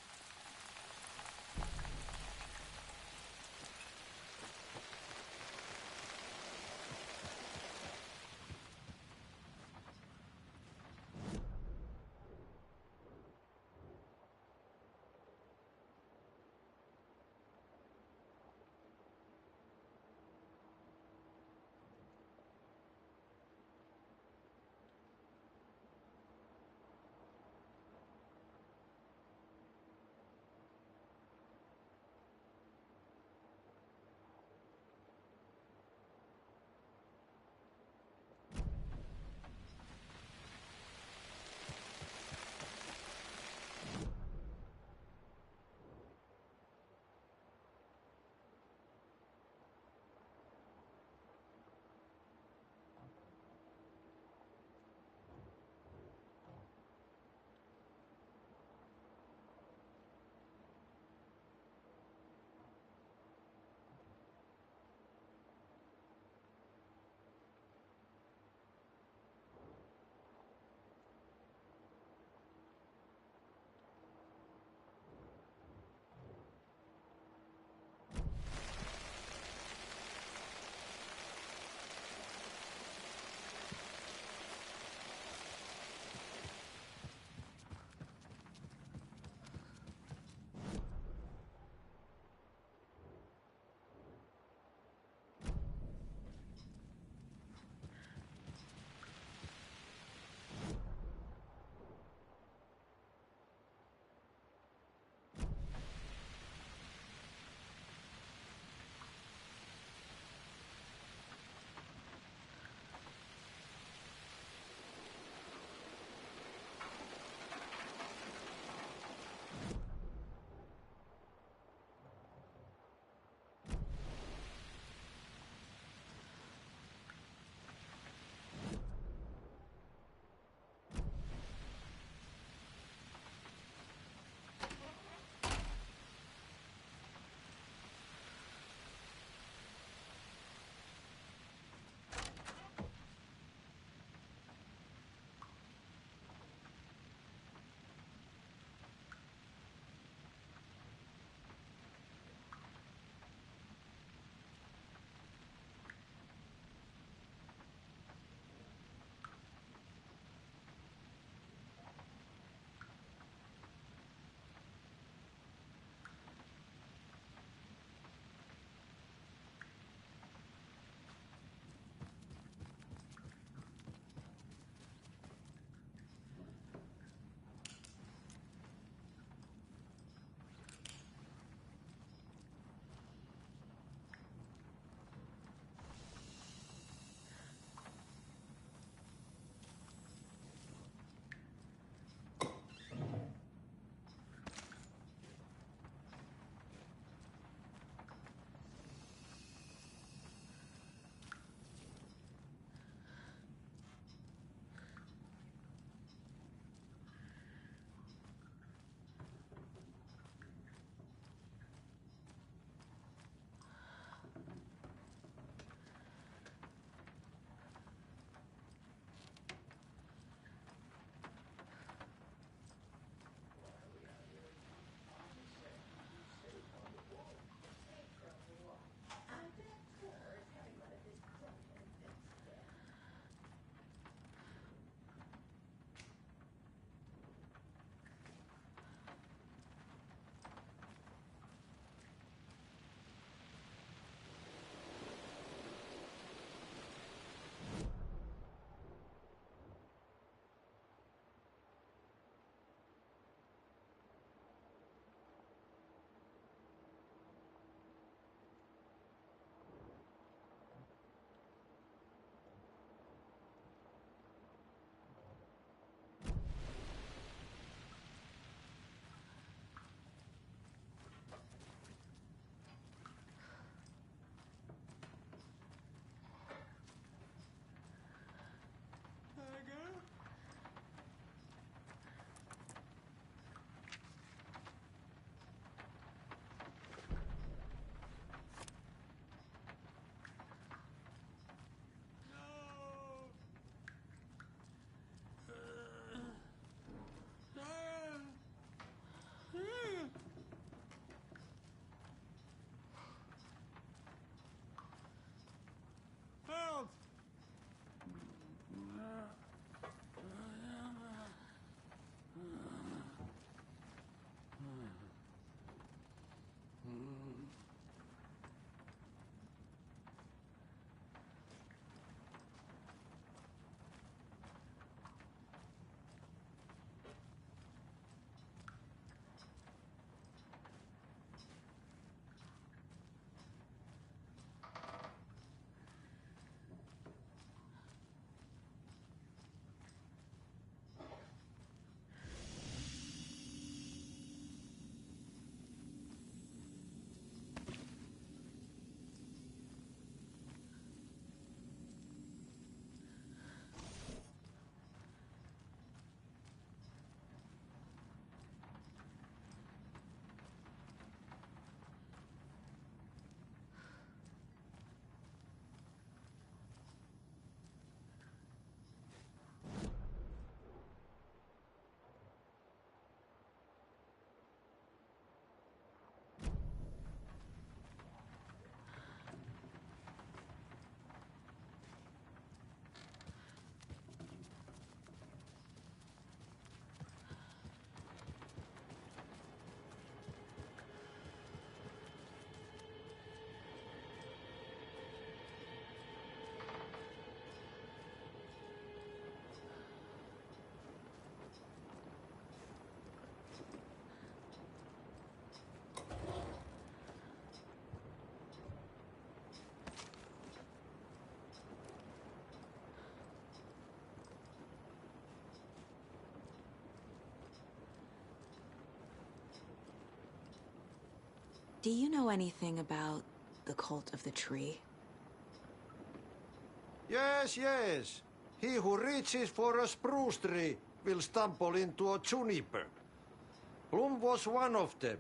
Do you know anything about the cult of the tree? Yes, yes. He who reaches for a spruce tree will stumble into a juniper. Blum was one of them.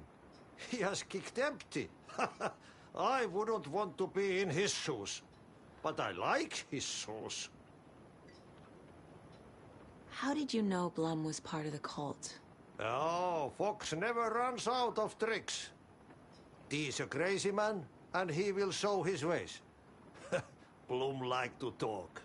He has kicked empty. I wouldn't want to be in his shoes. But I like his shoes. How did you know Blum was part of the cult? Oh, Fox never runs out of tricks. He's a crazy man, and he will show his ways. Blum like to talk.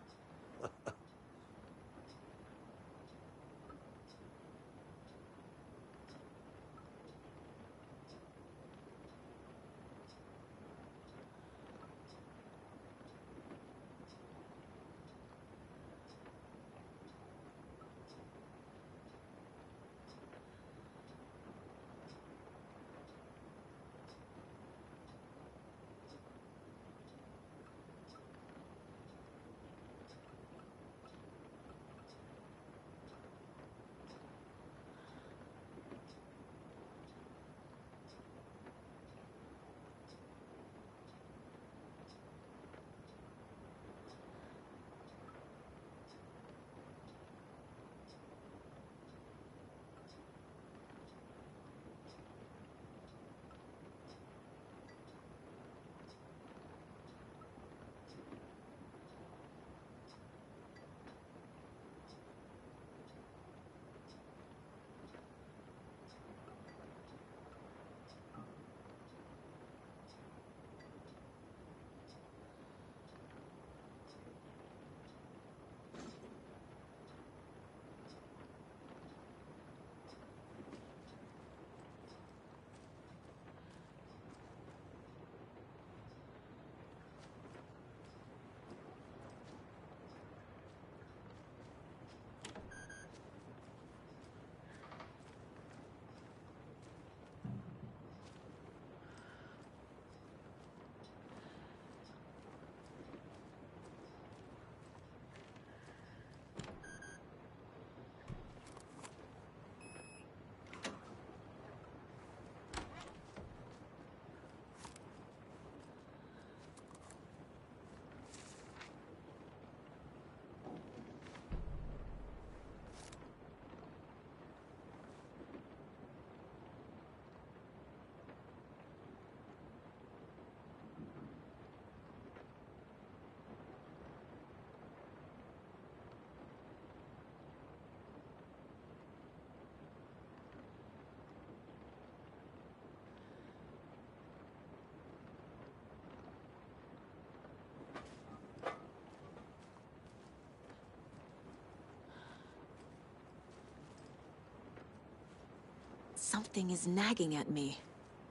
Something is nagging at me.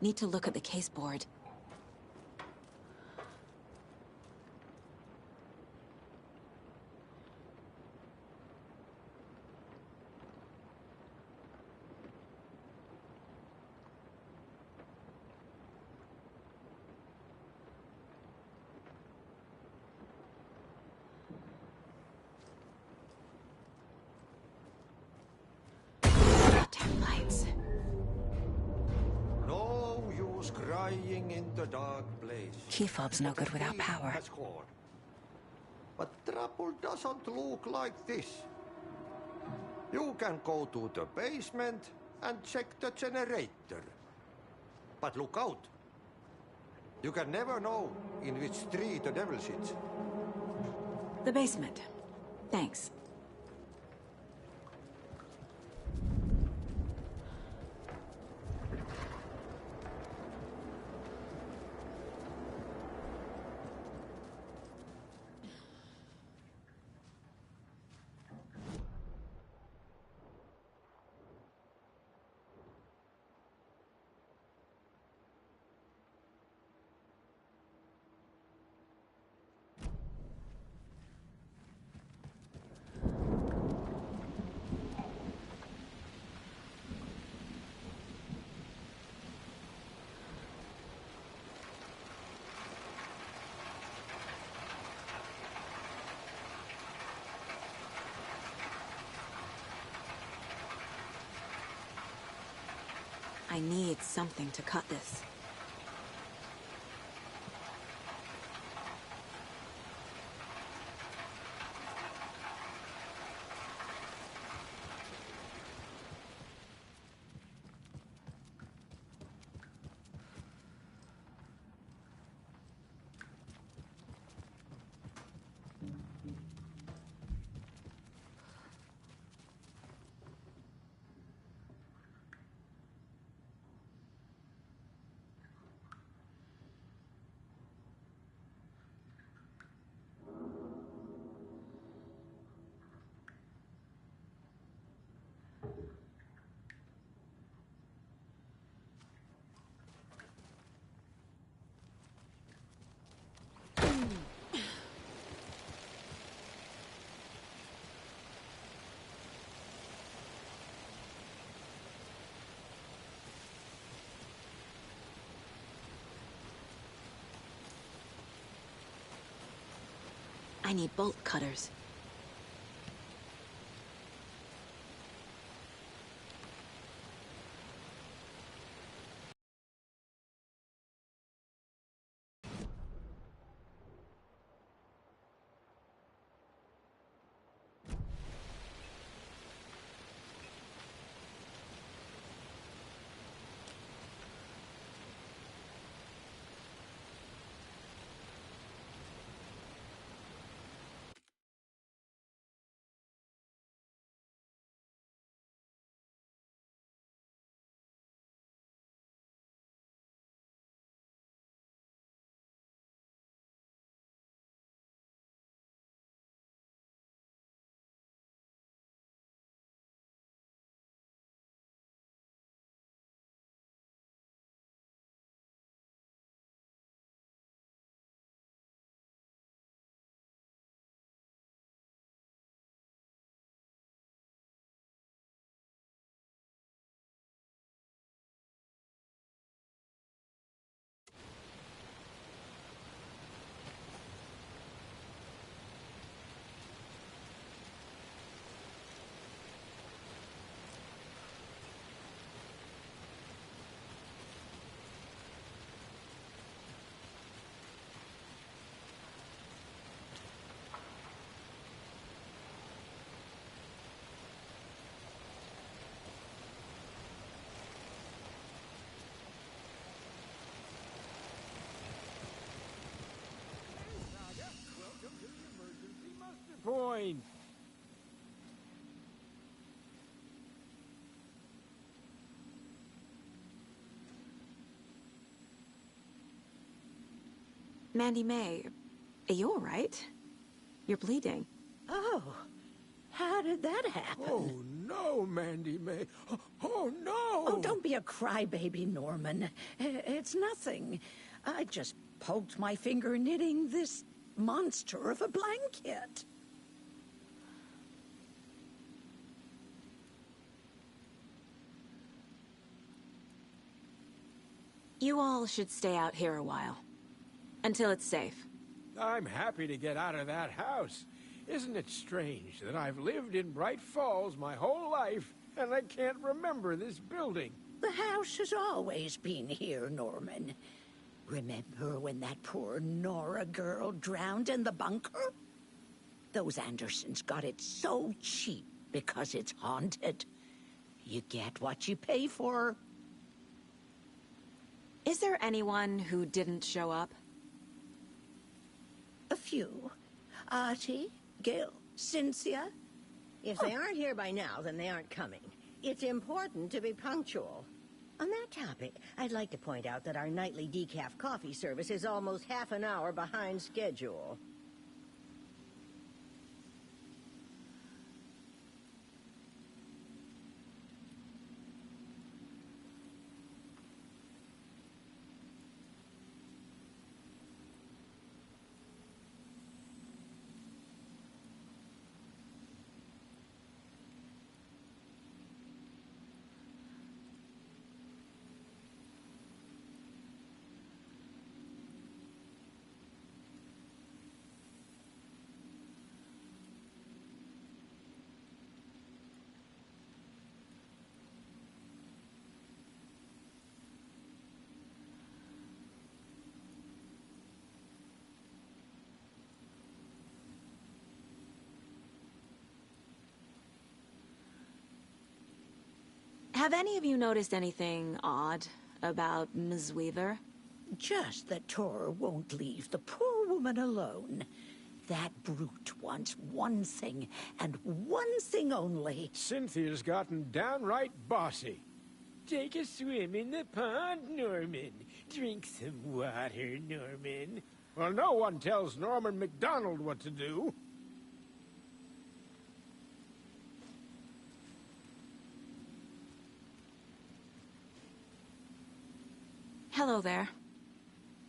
Need to look at the caseboard. Taillights. No use crying in the dark place. Key fob's no good without power. Has gone. But trouble doesn't look like this. You can go to the basement and check the generator. But look out. You can never know in which tree the devil sits. The basement. Thanks. I need something to cut this. I need bolt cutters. Point. Mandy May, are you all right? You're bleeding. Oh, how did that happen? Oh, no, Mandy May. Oh, no! Oh, don't be a crybaby, Norman. It's nothing. I just poked my finger knitting this monster of a blanket. You all should stay out here a while. Until it's safe. I'm happy to get out of that house. Isn't it strange that I've lived in Bright Falls my whole life, and I can't remember this building? The house has always been here, Norman. Remember when that poor Nora girl drowned in the bunker? Those Andersons got it so cheap because it's haunted. You get what you pay for. Is there anyone who didn't show up? A few. Artie, Gil, Cynthia. If they aren't here by now, then they aren't coming. It's important to be punctual. On that topic, I'd like to point out that our nightly decaf coffee service is almost half an hour behind schedule. Have any of you noticed anything odd about Ms. Weaver? Just that Tor won't leave the poor woman alone. That brute wants one thing, and one thing only. Cynthia's gotten downright bossy. Take a swim in the pond, Norman. Drink some water, Norman. Well, no one tells Norman MacDonald what to do. Hello there.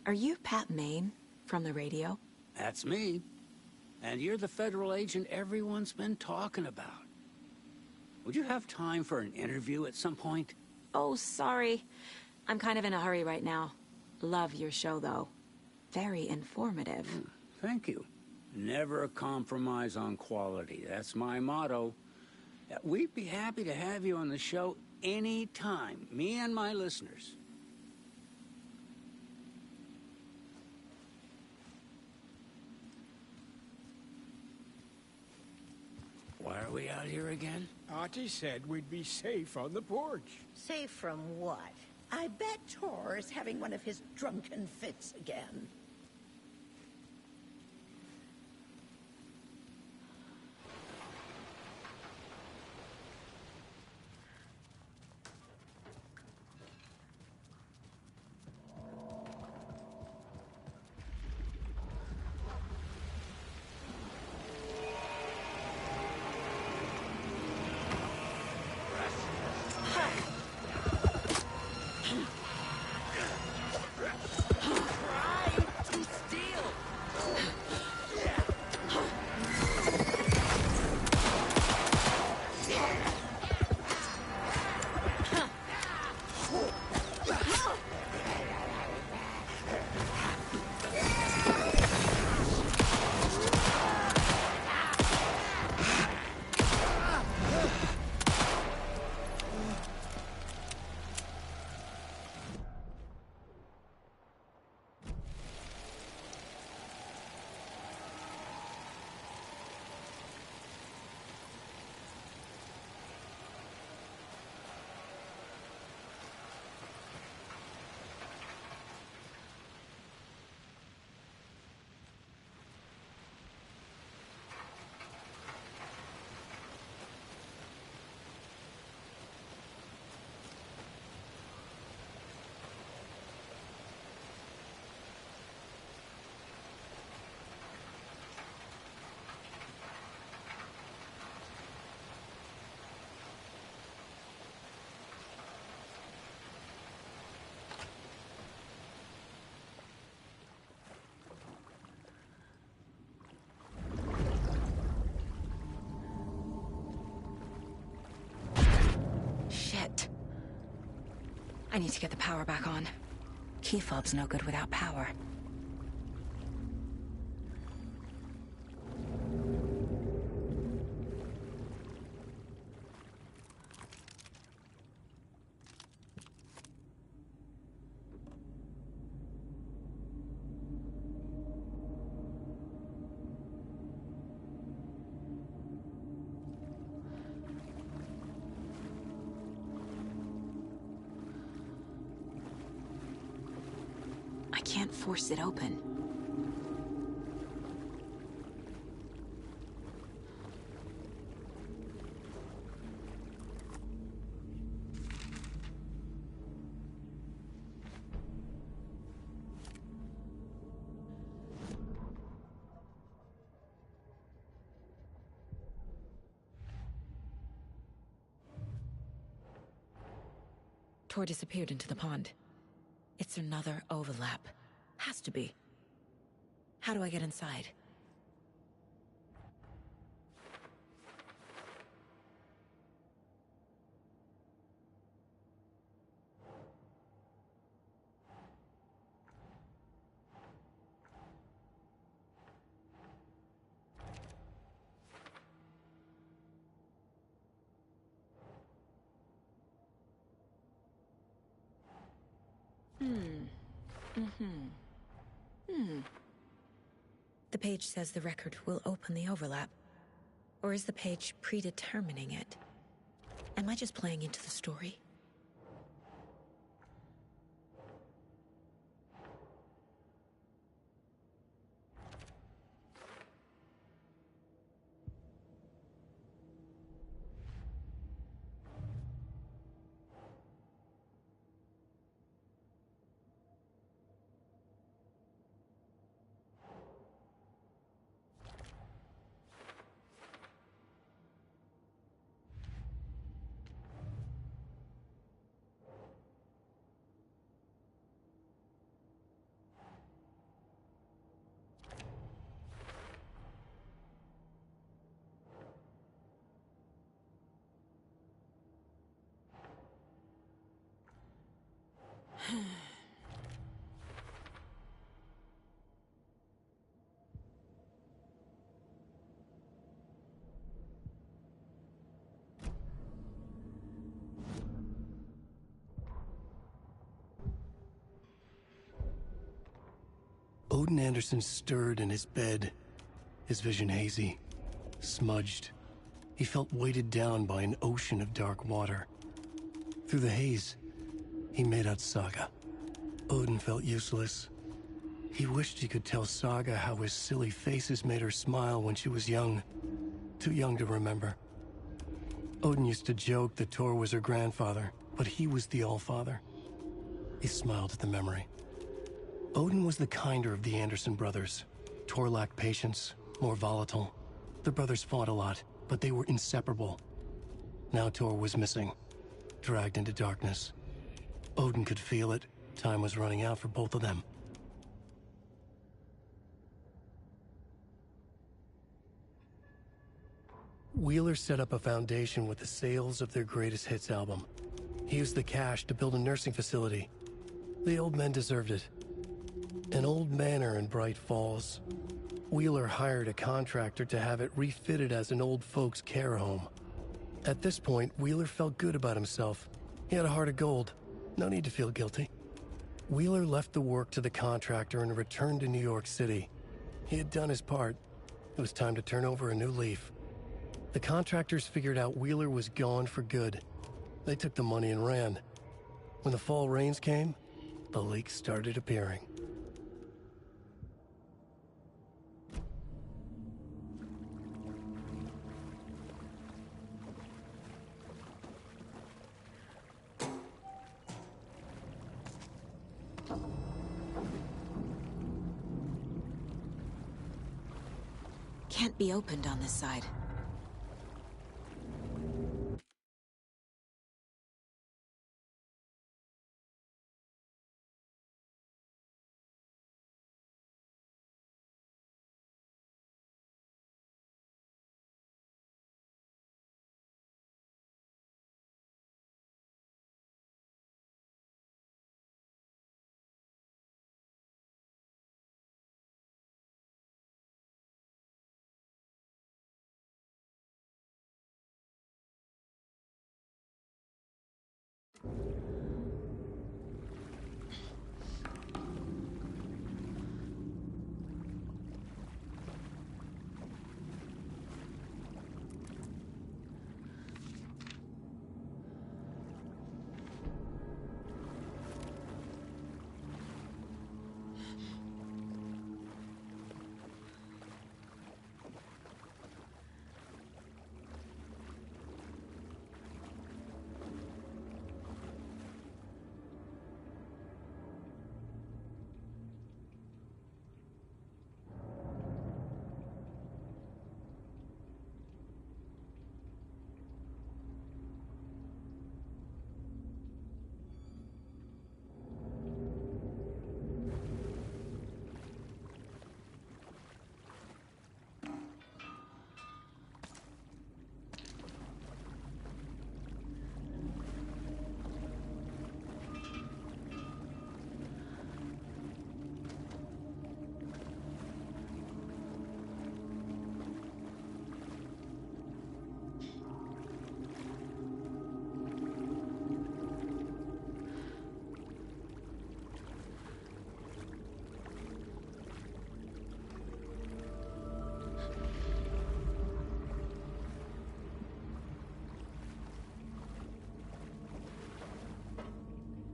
Are you Pat Maine from the radio? That's me. And you're the federal agent everyone's been talking about. Would you have time for an interview at some point? Oh, sorry. I'm kind of in a hurry right now. Love your show, though. Very informative. Thank you. Never compromise on quality. That's my motto. We'd be happy to have you on the show anytime, me and my listeners. Why are we out here again? Auntie said we'd be safe on the porch. Safe from what? I bet Tor is having one of his drunken fits again. Shit. I need to get the power back on. Key fob's no good without power. I can't force it open. Tor disappeared into the pond. It's another overlap. Has to be. How do I get inside? The page says the record will open the overlap. Or is the page predetermining it? Am I just playing into the story? Odin Anderson stirred in his bed, his vision hazy, smudged. He felt weighted down by an ocean of dark water. Through the haze, he made out Saga. Odin felt useless. He wished he could tell Saga how his silly faces made her smile when she was young. Too young to remember. Odin used to joke that Tor was her grandfather, but he was the Allfather. He smiled at the memory. Odin was the kinder of the Anderson brothers. Tor lacked patience, more volatile. The brothers fought a lot, but they were inseparable. Now Tor was missing, dragged into darkness. Odin could feel it. Time was running out for both of them. Wheeler set up a foundation with the sales of their greatest hits album. He used the cash to build a nursing facility. The old men deserved it. An old manor in Bright Falls. Wheeler hired a contractor to have it refitted as an old folks' care home. At this point, Wheeler felt good about himself. He had a heart of gold. No need to feel guilty. Wheeler left the work to the contractor and returned to New York City. He had done his part. It was time to turn over a new leaf. The contractors figured out Wheeler was gone for good. They took the money and ran. When the fall rains came, the leaks started appearing. Can't be opened on this side.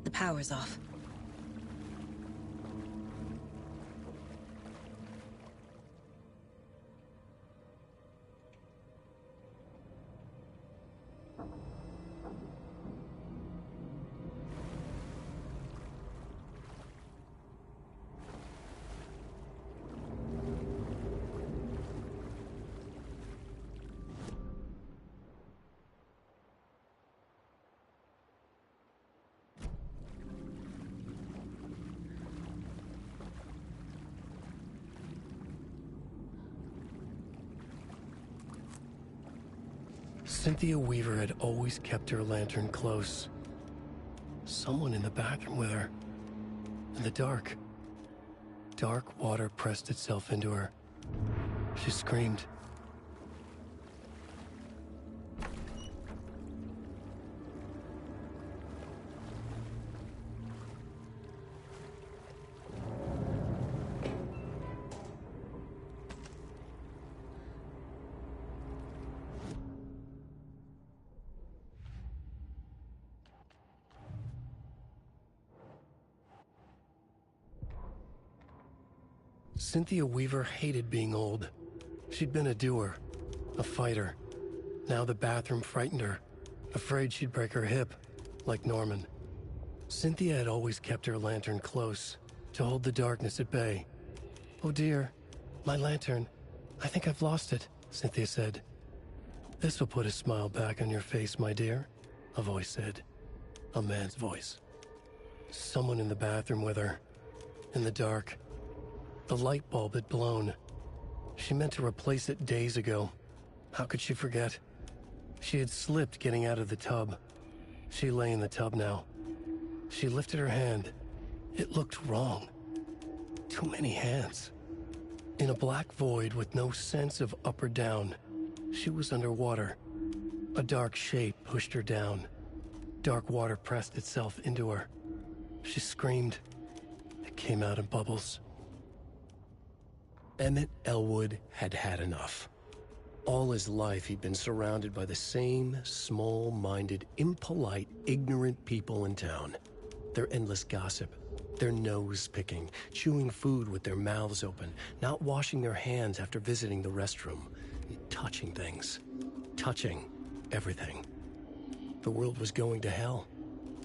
The power's off. Cynthia Weaver had always kept her lantern close. Someone in the bathroom with her. In the dark. Dark water pressed itself into her. She screamed. Cynthia Weaver hated being old. She'd been a doer, a fighter. Now the bathroom frightened her, afraid she'd break her hip, like Norman. Cynthia had always kept her lantern close, to hold the darkness at bay. "Oh dear, my lantern. I think I've lost it," Cynthia said. "This will put a smile back on your face, my dear," a voice said. A man's voice. Someone in the bathroom with her. In the dark. The light bulb had blown. She meant to replace it days ago. How could she forget? She had slipped getting out of the tub. She lay in the tub now. She lifted her hand. It looked wrong. Too many hands. In a black void with no sense of up or down, she was underwater. A dark shape pushed her down. Dark water pressed itself into her. She screamed. It came out in bubbles. Emmett Elwood had had enough. All his life he'd been surrounded by the same small-minded, impolite, ignorant people in town. Their endless gossip, their nose-picking, chewing food with their mouths open, not washing their hands after visiting the restroom, touching things, touching everything. The world was going to hell.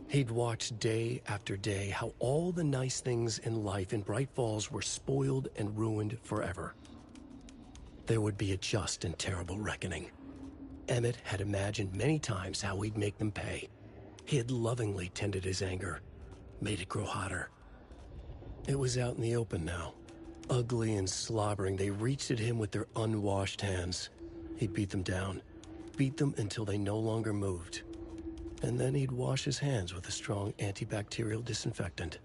He'd watched day after day how all the nice things in life in Bright Falls were spoiled and ruined forever. There would be a just and terrible reckoning. Emmett had imagined many times how he'd make them pay. He had lovingly tended his anger, made it grow hotter. It was out in the open now. Ugly and slobbering, they reached at him with their unwashed hands. He'd beat them down, beat them until they no longer moved. And then he'd wash his hands with a strong antibacterial disinfectant.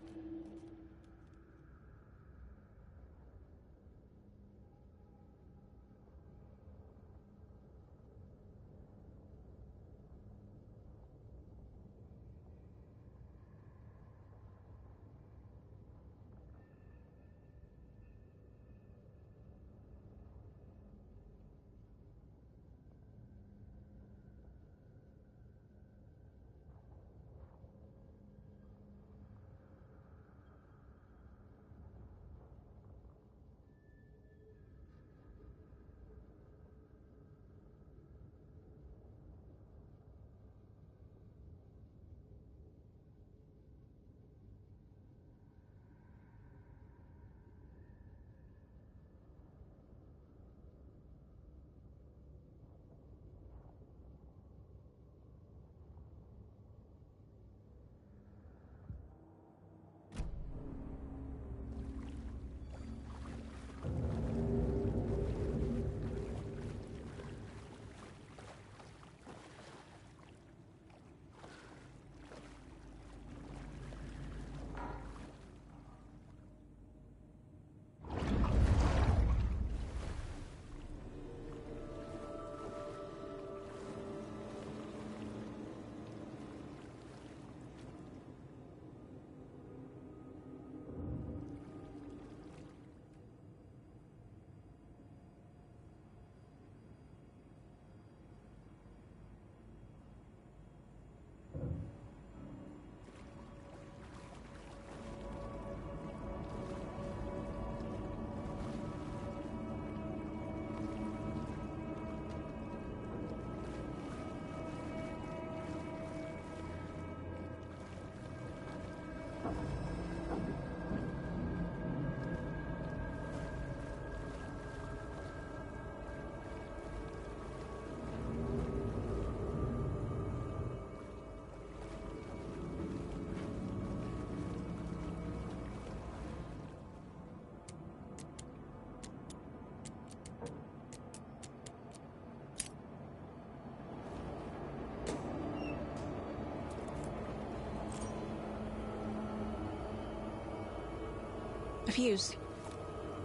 A fuse.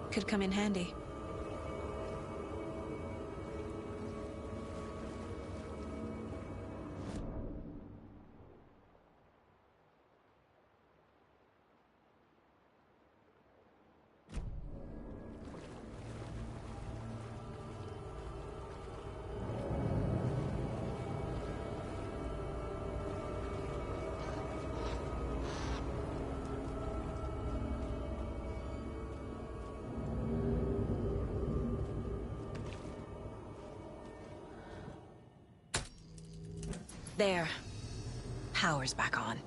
Could come in handy. There. Power's back on.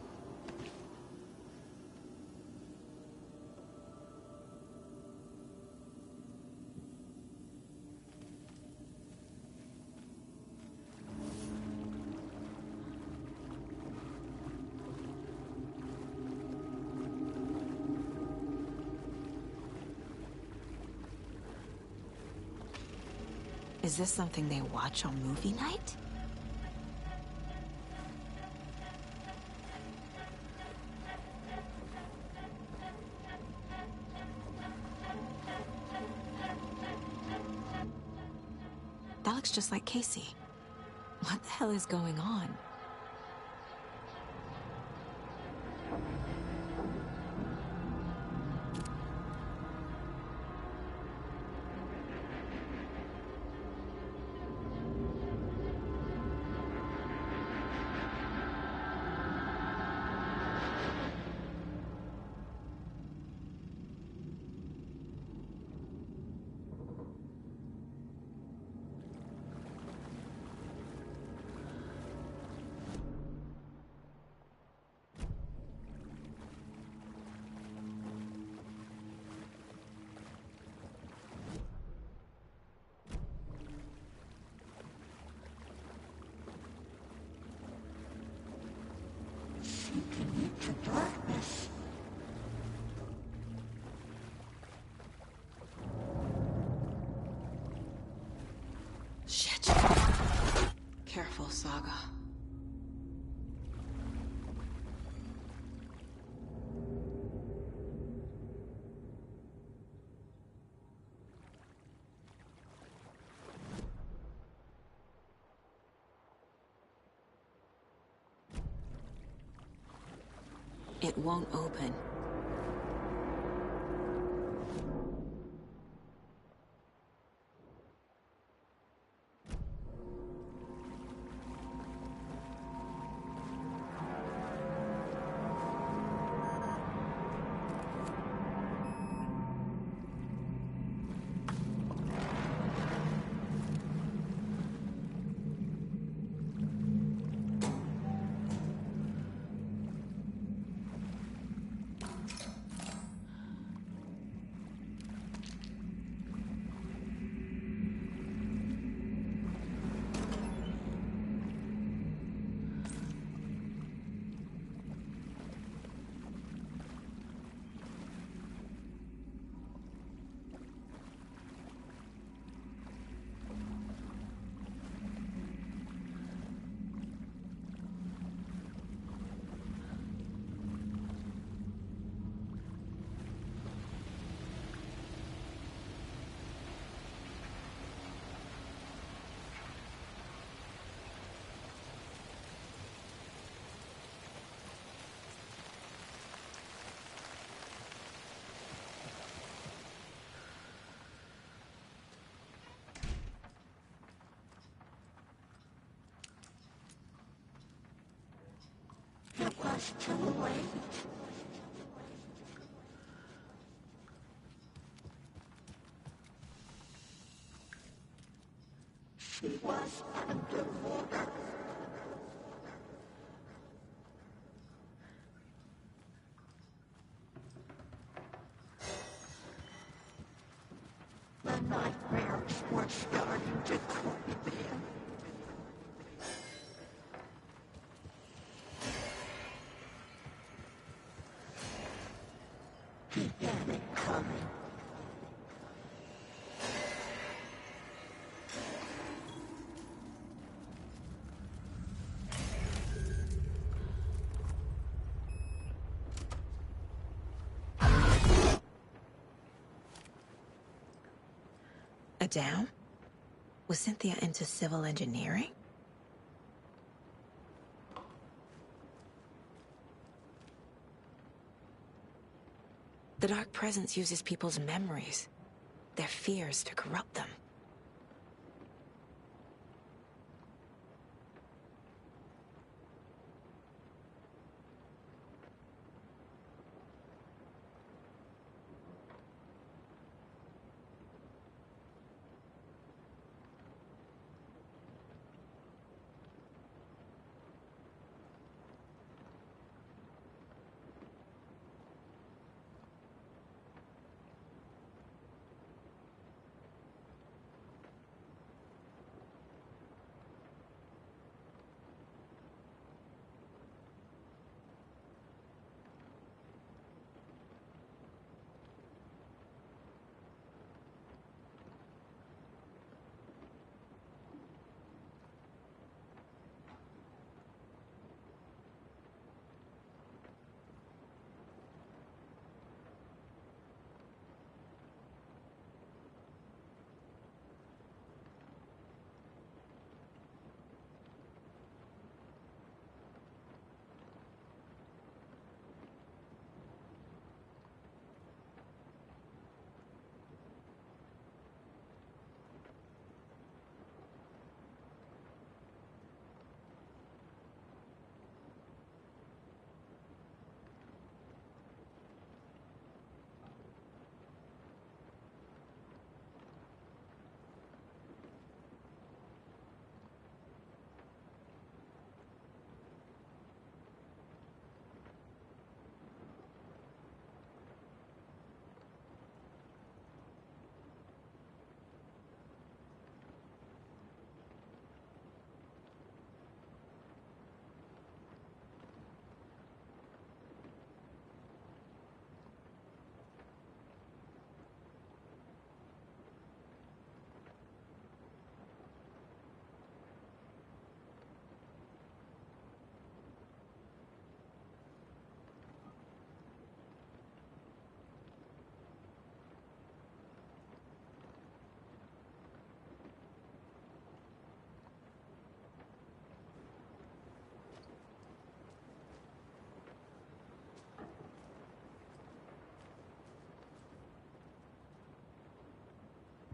Is this something they watch on movie night? That looks just like Casey. What the hell is going on? Shit. Careful, Saga. It won't open. It was too late. She was underwater. The nightmares were starting to creep in. He had it coming. A dam? Was Cynthia into civil engineering? The Dark Presence uses people's memories, their fears to corrupt them.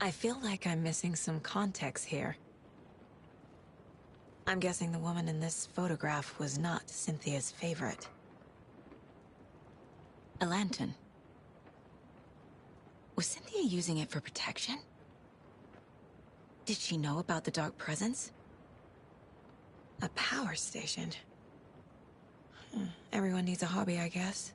I feel like I'm missing some context here. I'm guessing the woman in this photograph was not Cynthia's favorite. A lantern. Was Cynthia using it for protection? Did she know about the dark presence? A power station. Everyone needs a hobby, I guess.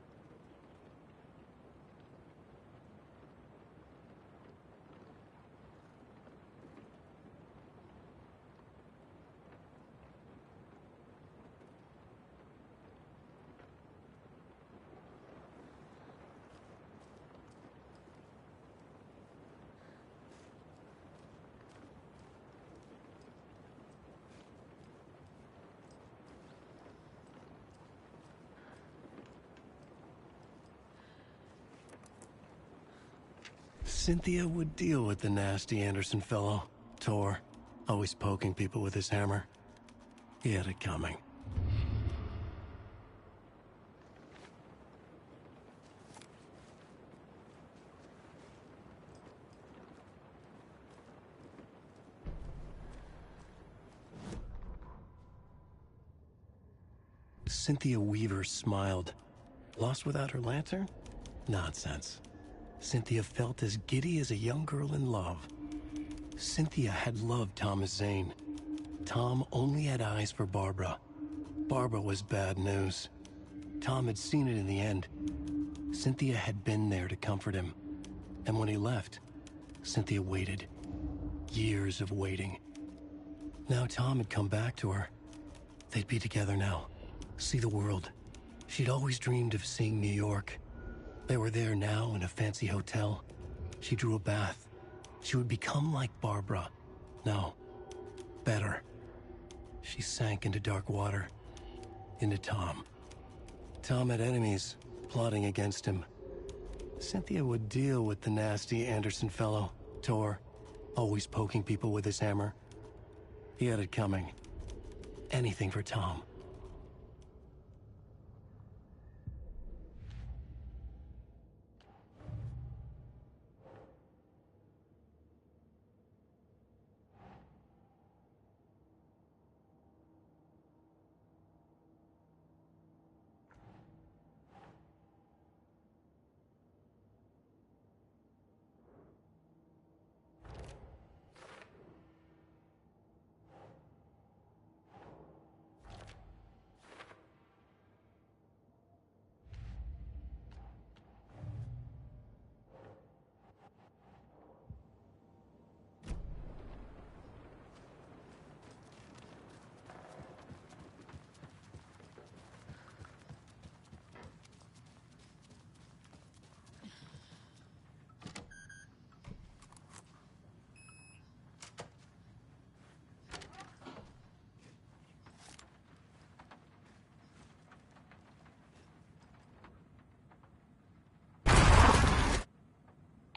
Cynthia would deal with the nasty Anderson fellow, Tor, always poking people with his hammer. He had it coming. Cynthia Weaver smiled. Lost without her lantern? Nonsense. Cynthia felt as giddy as a young girl in love. Cynthia had loved Thomas Zane. Tom only had eyes for Barbara. Barbara was bad news. Tom had seen it in the end. Cynthia had been there to comfort him. And when he left, Cynthia waited. Years of waiting. Now Tom had come back to her. They'd be together now. See the world. She'd always dreamed of seeing New York. They were there now in a fancy hotel. She drew a bath. She would become like Barbara. No, better. She sank into dark water. Into Tom. Tom had enemies plotting against him. Cynthia would deal with the nasty Anderson fellow, Tor, always poking people with his hammer. He had it coming. Anything for Tom.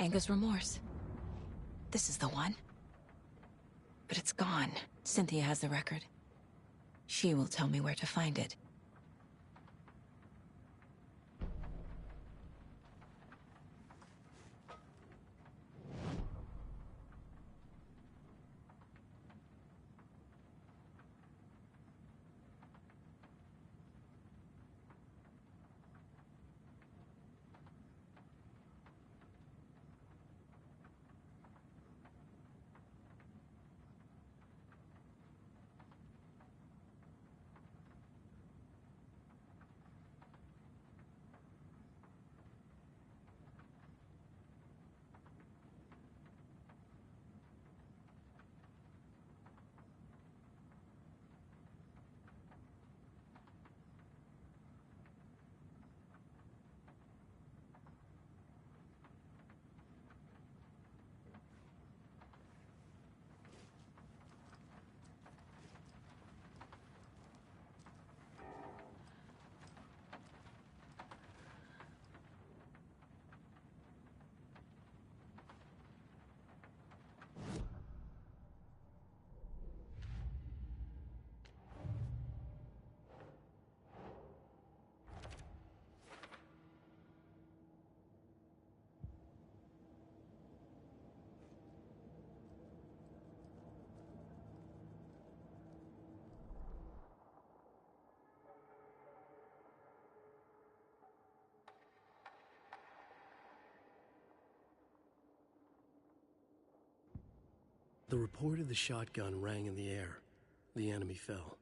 Anger's remorse. This is the one. But it's gone. Cynthia has the record. She will tell me where to find it. The report of the shotgun rang in the air. The enemy fell.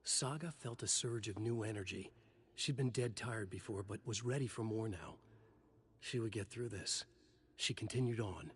Saga felt a surge of new energy. She'd been dead tired before, but was ready for more now. She would get through this. She continued on.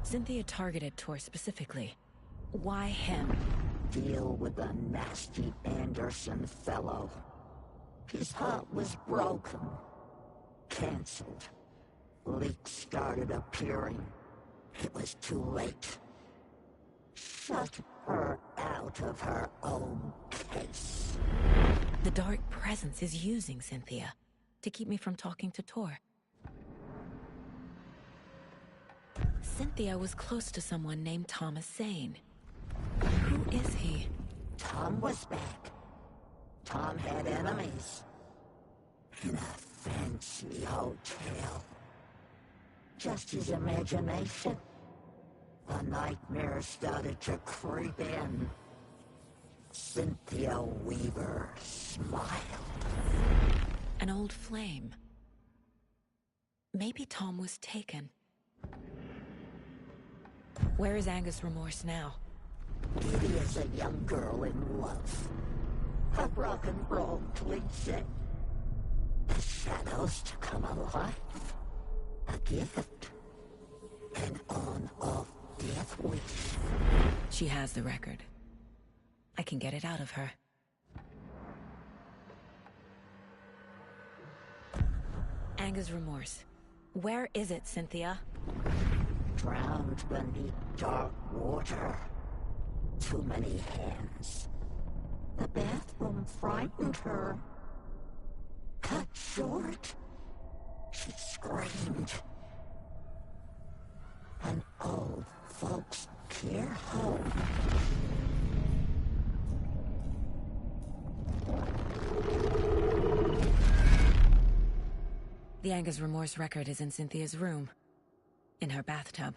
Cynthia targeted Tor specifically. Why him? Deal with the nasty Anderson fellow. His heart was broken. Cancelled. Leaks started appearing. It was too late. Shut her out of her own case. The dark presence is using Cynthia to keep me from talking to Tor. Cynthia was close to someone named Thomas Zane. Who is he? Tom was back. Tom had enemies. In a fancy hotel. Just his imagination. The nightmare started to creep in. Cynthia Weaver smiled. An old flame. Maybe Tom was taken. Where is Angus Remorse now? Giddy as a young girl in love. A rock and roll cliche. The shadows to come alive. A gift. An on-off death wish. She has the record. I can get it out of her. Angus Remorse. Where is it, Cynthia? Drowned beneath dark water. Too many hands. The bathroom frightened her. Cut short. She screamed. An old folks' care home. The Angus Remorse record is in Cynthia's room. In her bathtub.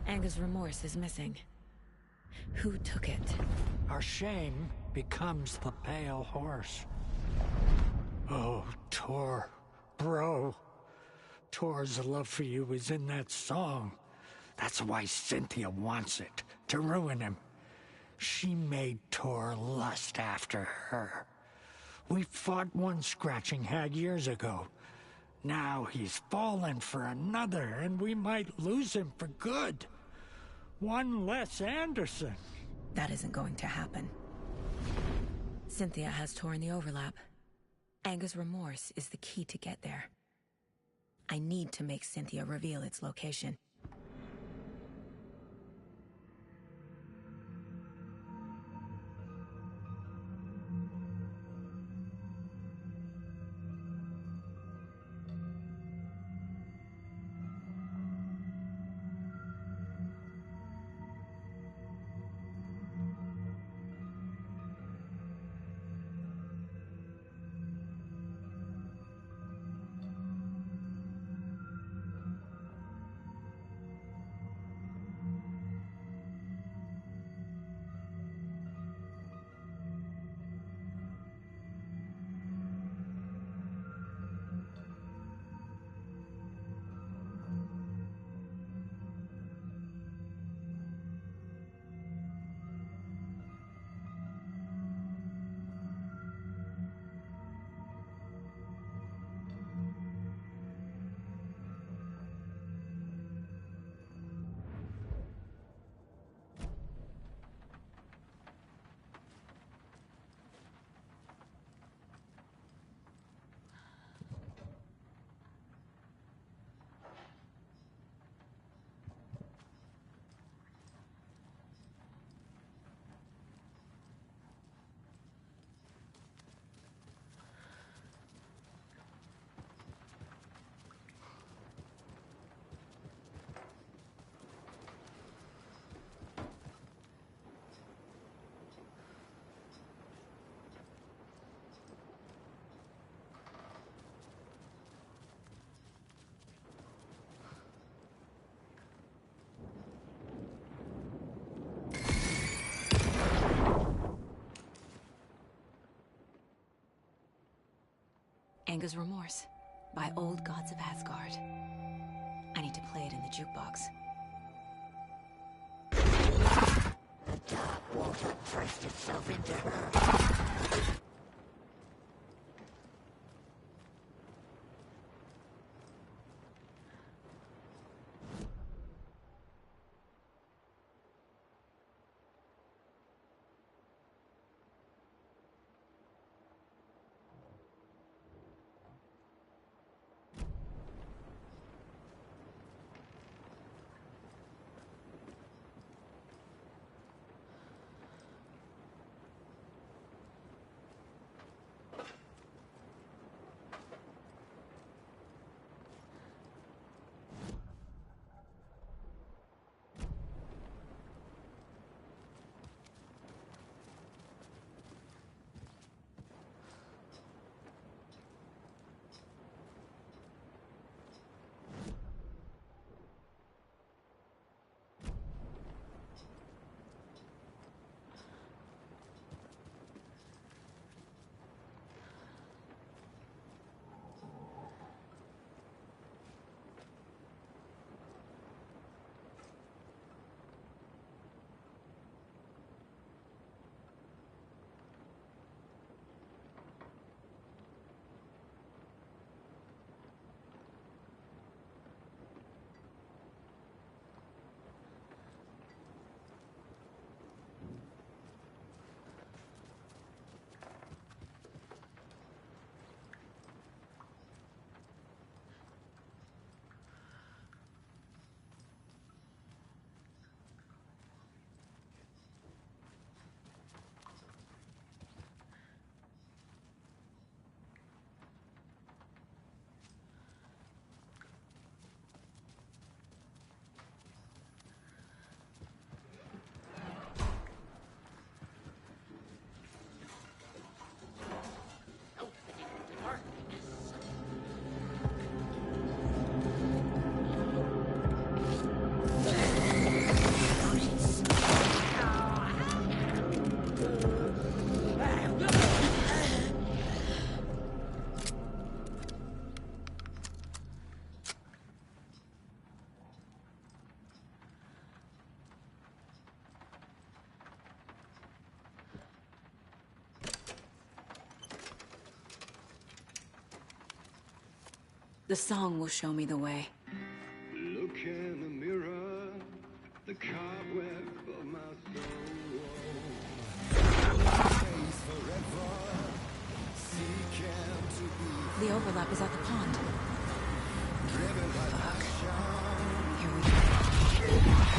Angus Remorse is missing. Who took it? Our shame becomes the pale horse. Oh, Tor. Bro. Tor's love for you is in that song. That's why Cynthia wants it, to ruin him. She made Tor lust after her. We fought one scratching hag years ago. Now he's fallen for another, and we might lose him for good. One less Anderson. That isn't going to happen. Cynthia has Tor in the overlap. Angus Remorse is the key to get there. I need to make Cynthia reveal its location. Anger's Remorse by Old Gods of Asgard. I need to play it in the jukebox. The dark water pressed itself into her. The song will show me the way. Look in the mirror, the cobweb of my soul. Forever, seeking to be The overlap is at the pond. driven by passion. Here we go.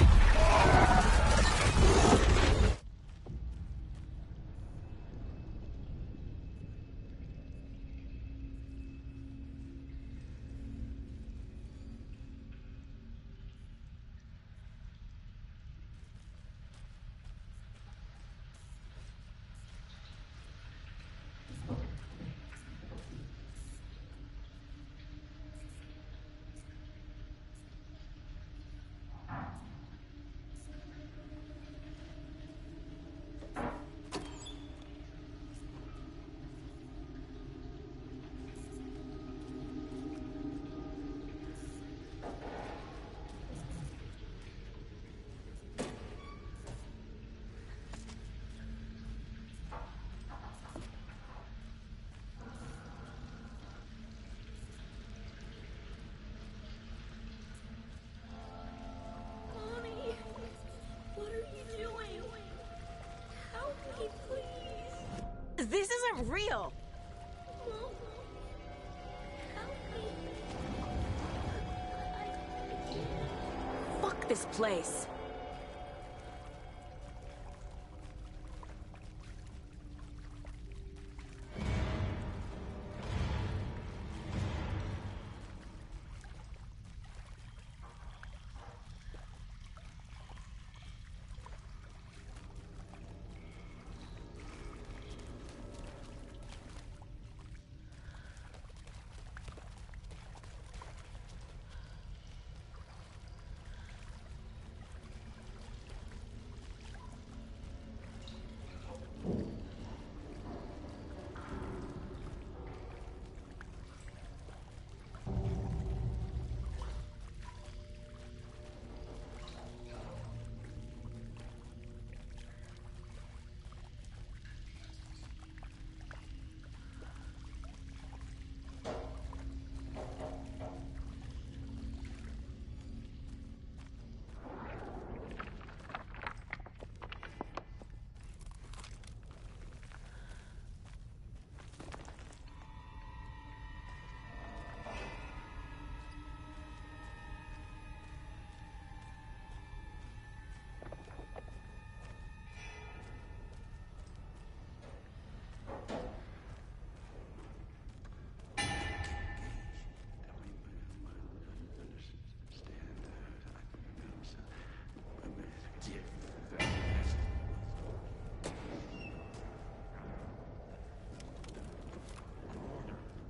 Mommy, what are you doing? Help me, please. This isn't real! Mom, help me. Fuck this place!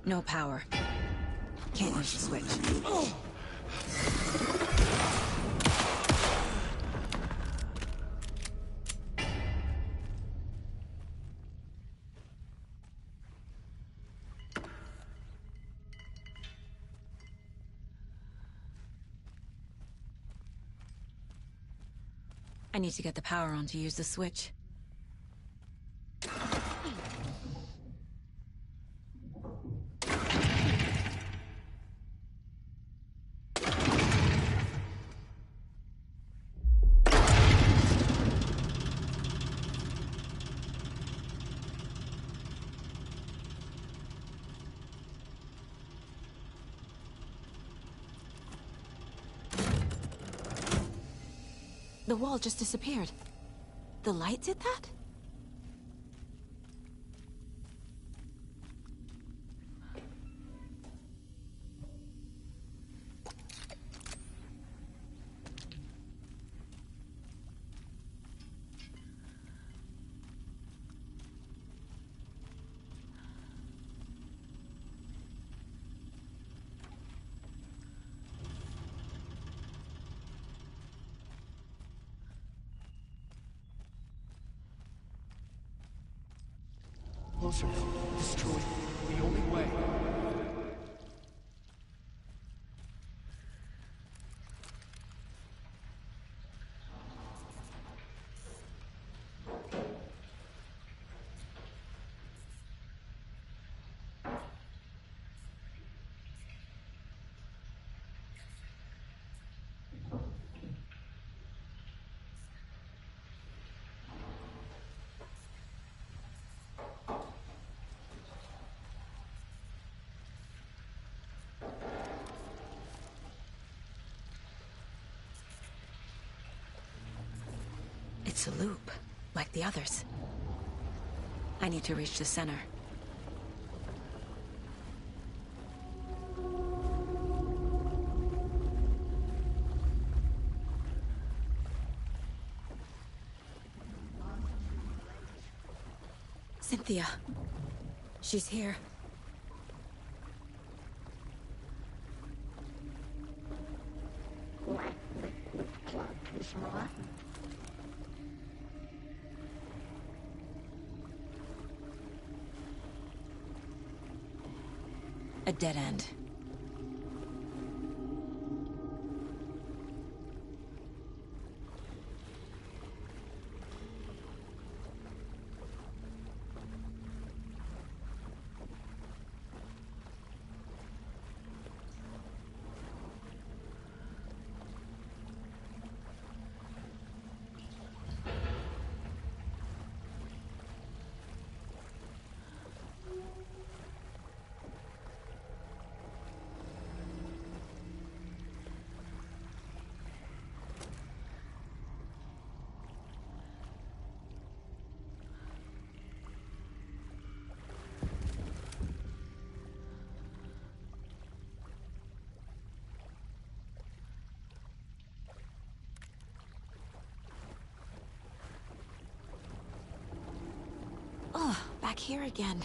No power. Can't use the switch. I need to get the power on to use the switch. The wall just disappeared. The light did that? Closer. Destroy. The only way. It's a loop, like the others. I need to reach the center. Cynthia. She's here. A dead end. Oh, back here again.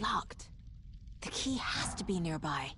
Locked. The key has to be nearby.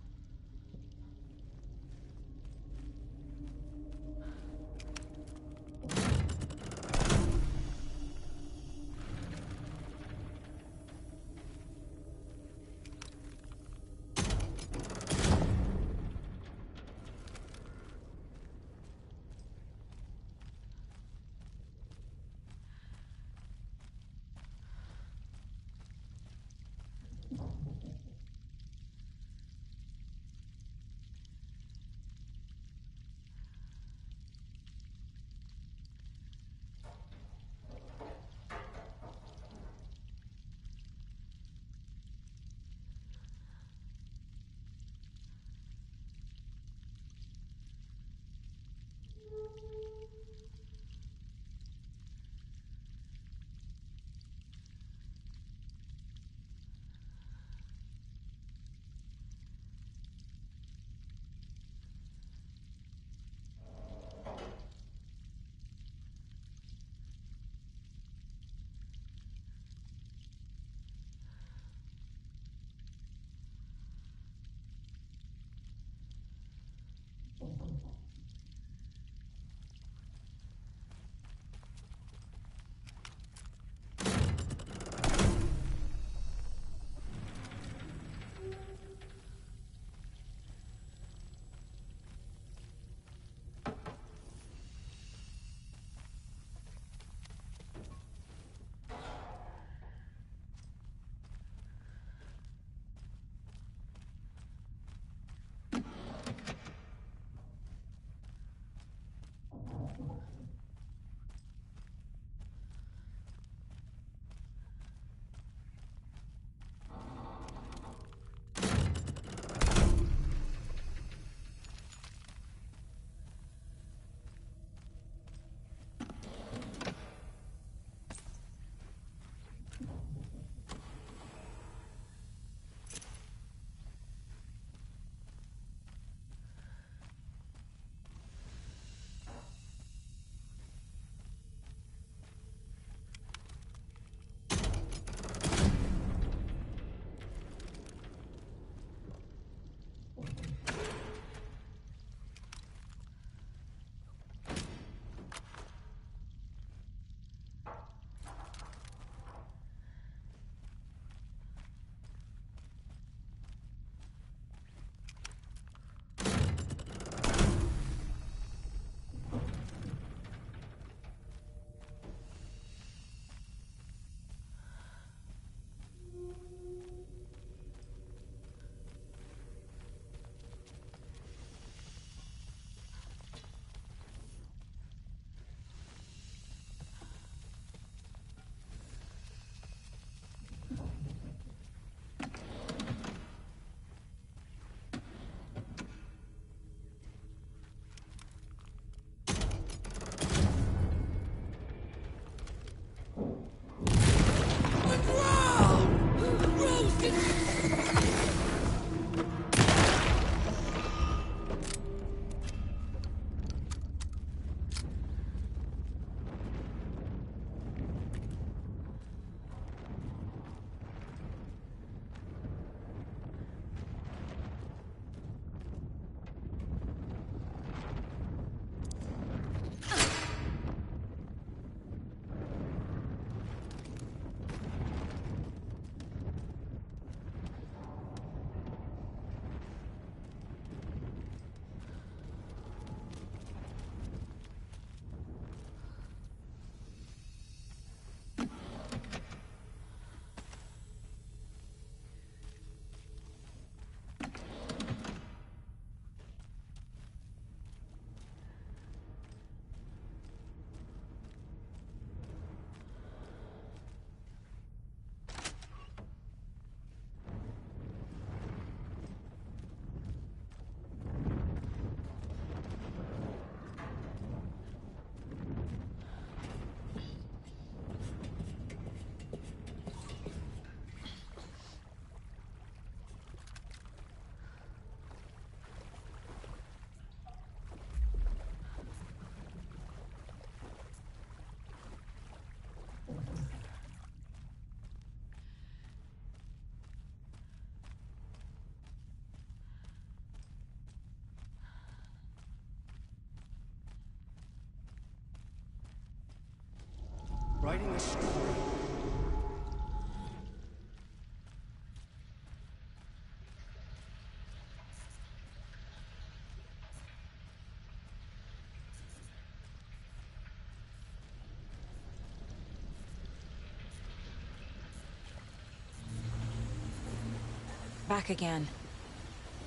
Back again.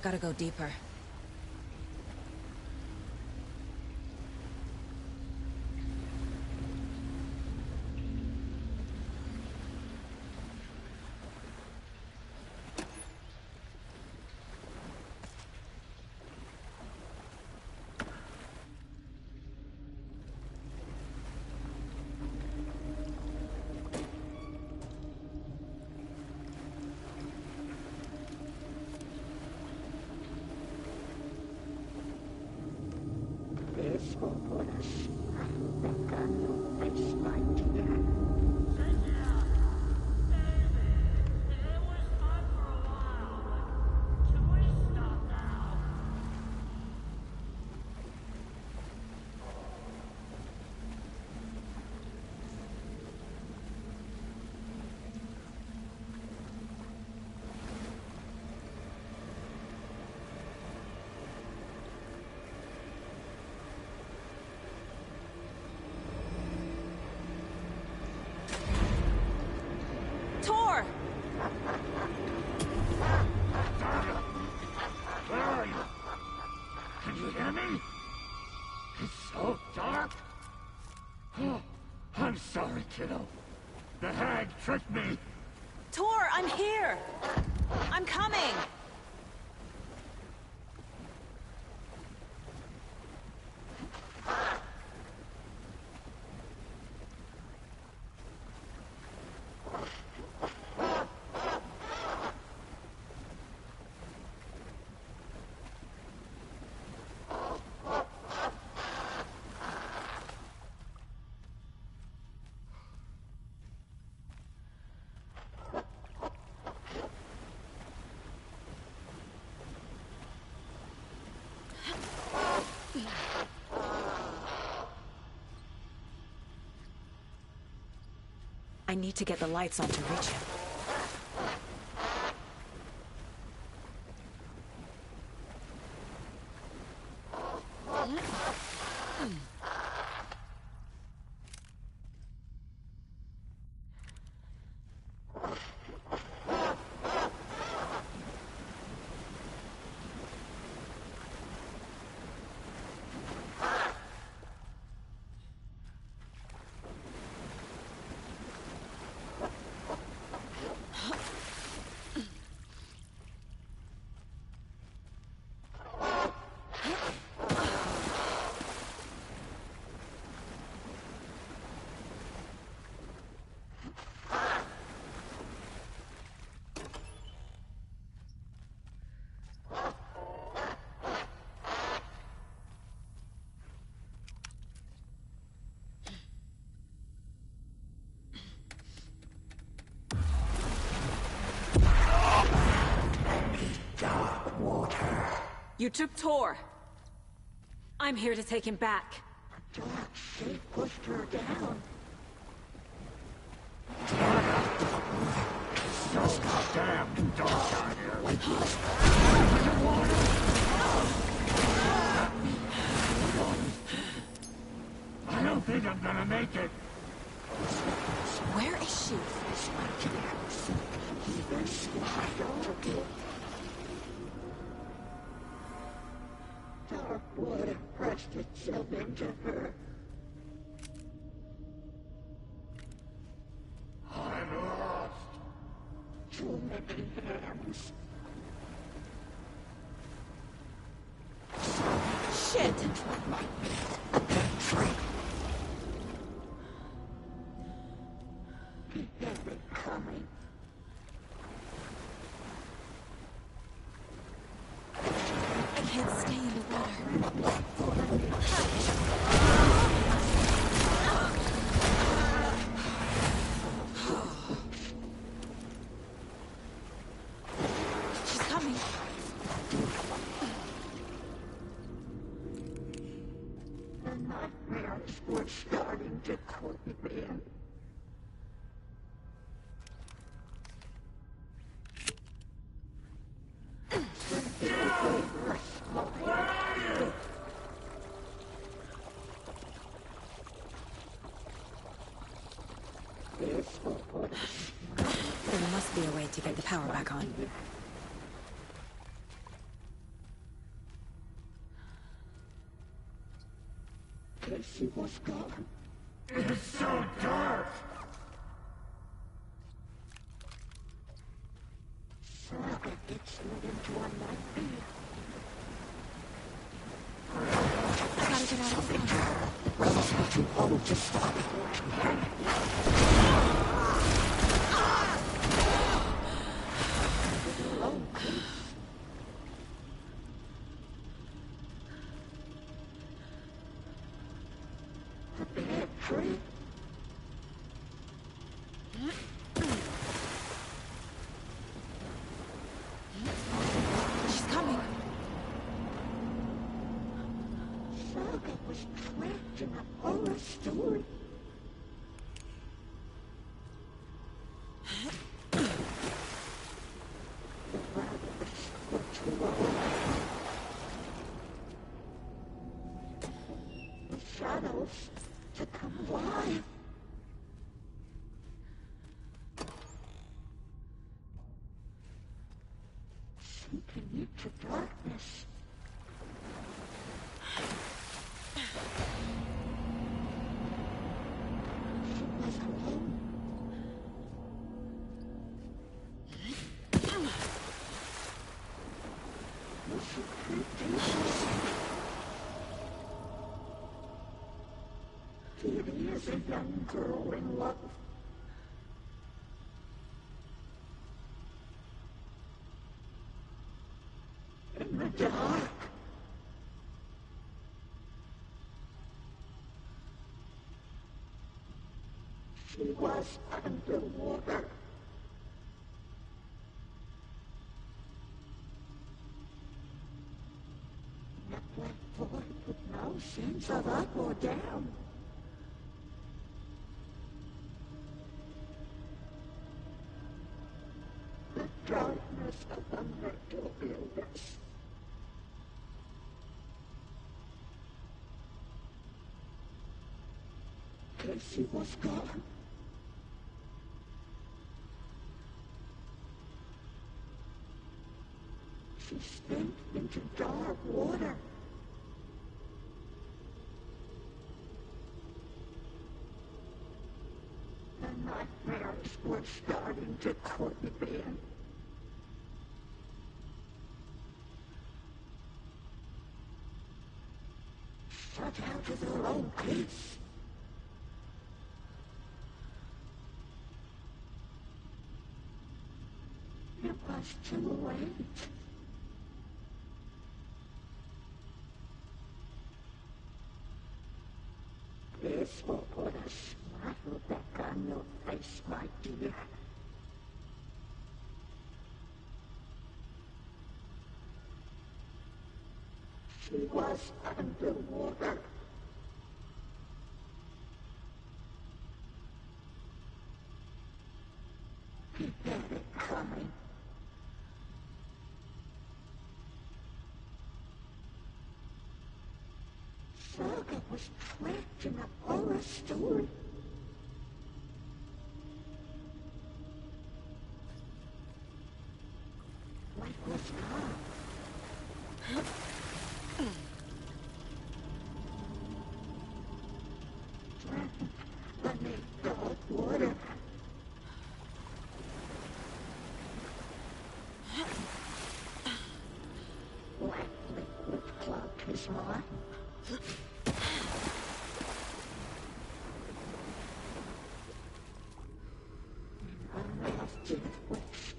Gotta go deeper. Tor! Where are you? Can you hear me? It's so dark. Oh, I'm sorry, kiddo. The hag tricked me. Tor, I'm here! I'm coming! I need to get the lights on to reach him. You took Tor. I'm here to take him back. They pushed her down. It's so goddamn dark down here. I don't think I'm gonna make it. Where is she? Dark water pressed itself into her. I'm lost. Too many hands. Shit! He had been coming. I can't stay in the water. She's coming. The nightmares were starting to creep in. There must be a way to get the power back on. Casey was gone. It's so dark. Saga gets slid into a nightmare. I gotta get out of the car. Rose had too old to stop it. A bad tree. She's coming. Saga was trapped in a horror story. The rabbits were too old. The shadows to come alive. Sinking into darkness. She was alone. Was she creeping? Kitty is a young girl in love. In the dark. She was underwater. A black void with no sense of up or down. The darkness of a mental illness. Casey was gone. She sank into dark water. The nightmares were starting to creep in. Shut out of her own peace. It was too late. This will put a smile back on your face, my dear. She was underwater. He had it coming. Saga was trapped in a horror story. What was gone? Trapped beneath dark water. Black liquid clogged his heart. Unmasking which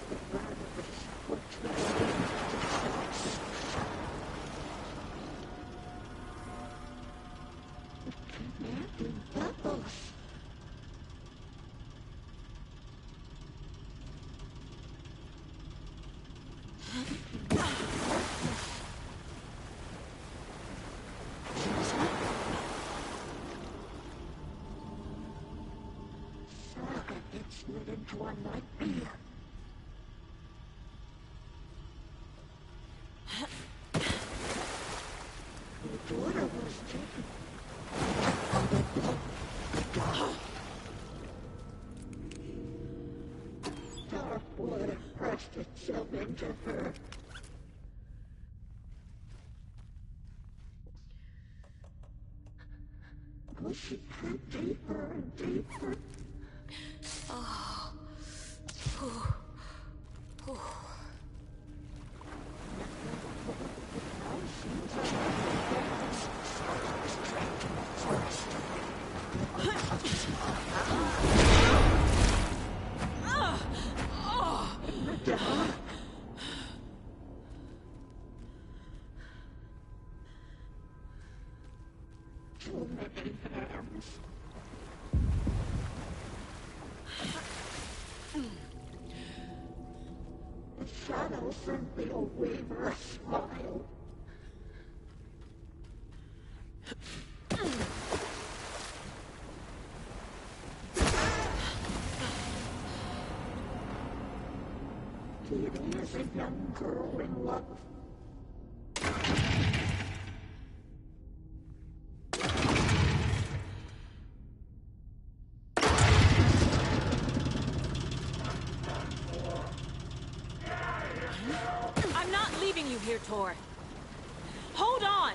the rabbits were trying to sense. Commanding bubbles. Saga gets slid into a nightmare. Your daughter was taken. Dark water pressed cast itself into her. Push it her deeper and deeper. Oh. Whew. Whew. Too many hands. The shadow sent the old weaver a smile. Kitty is a young girl in love. I'm not leaving you here, Tor. Hold on!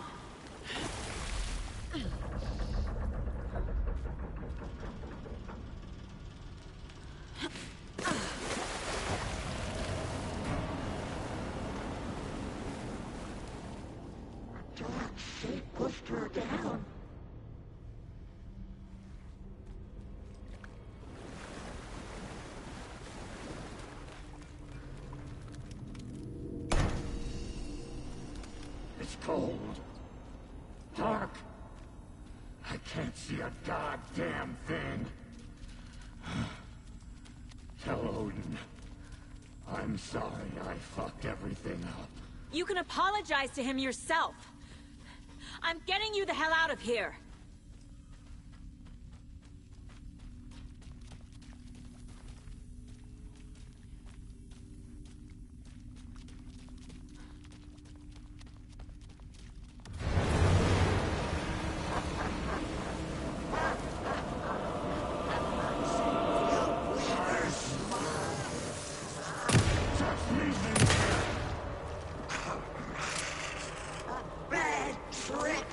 She pushed her down. It's cold. Dark. I can't see a goddamn thing. Tell Odin. I'm sorry I fucked everything up. You can apologize to him yourself. I'm getting you the hell out of here. Bad trip.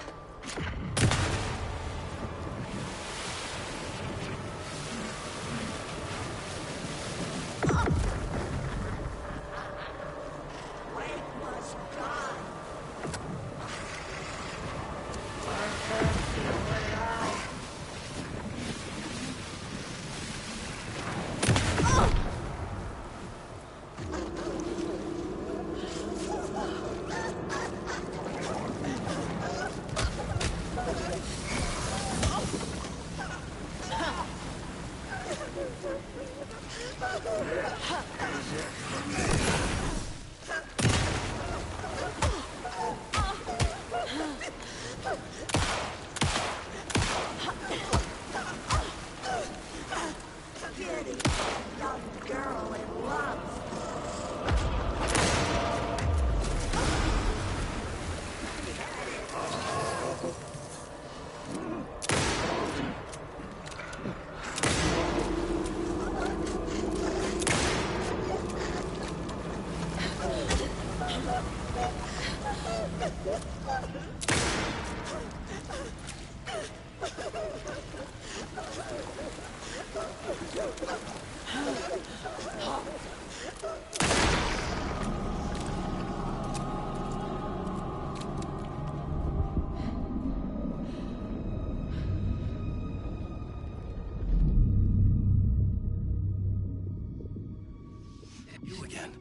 You again.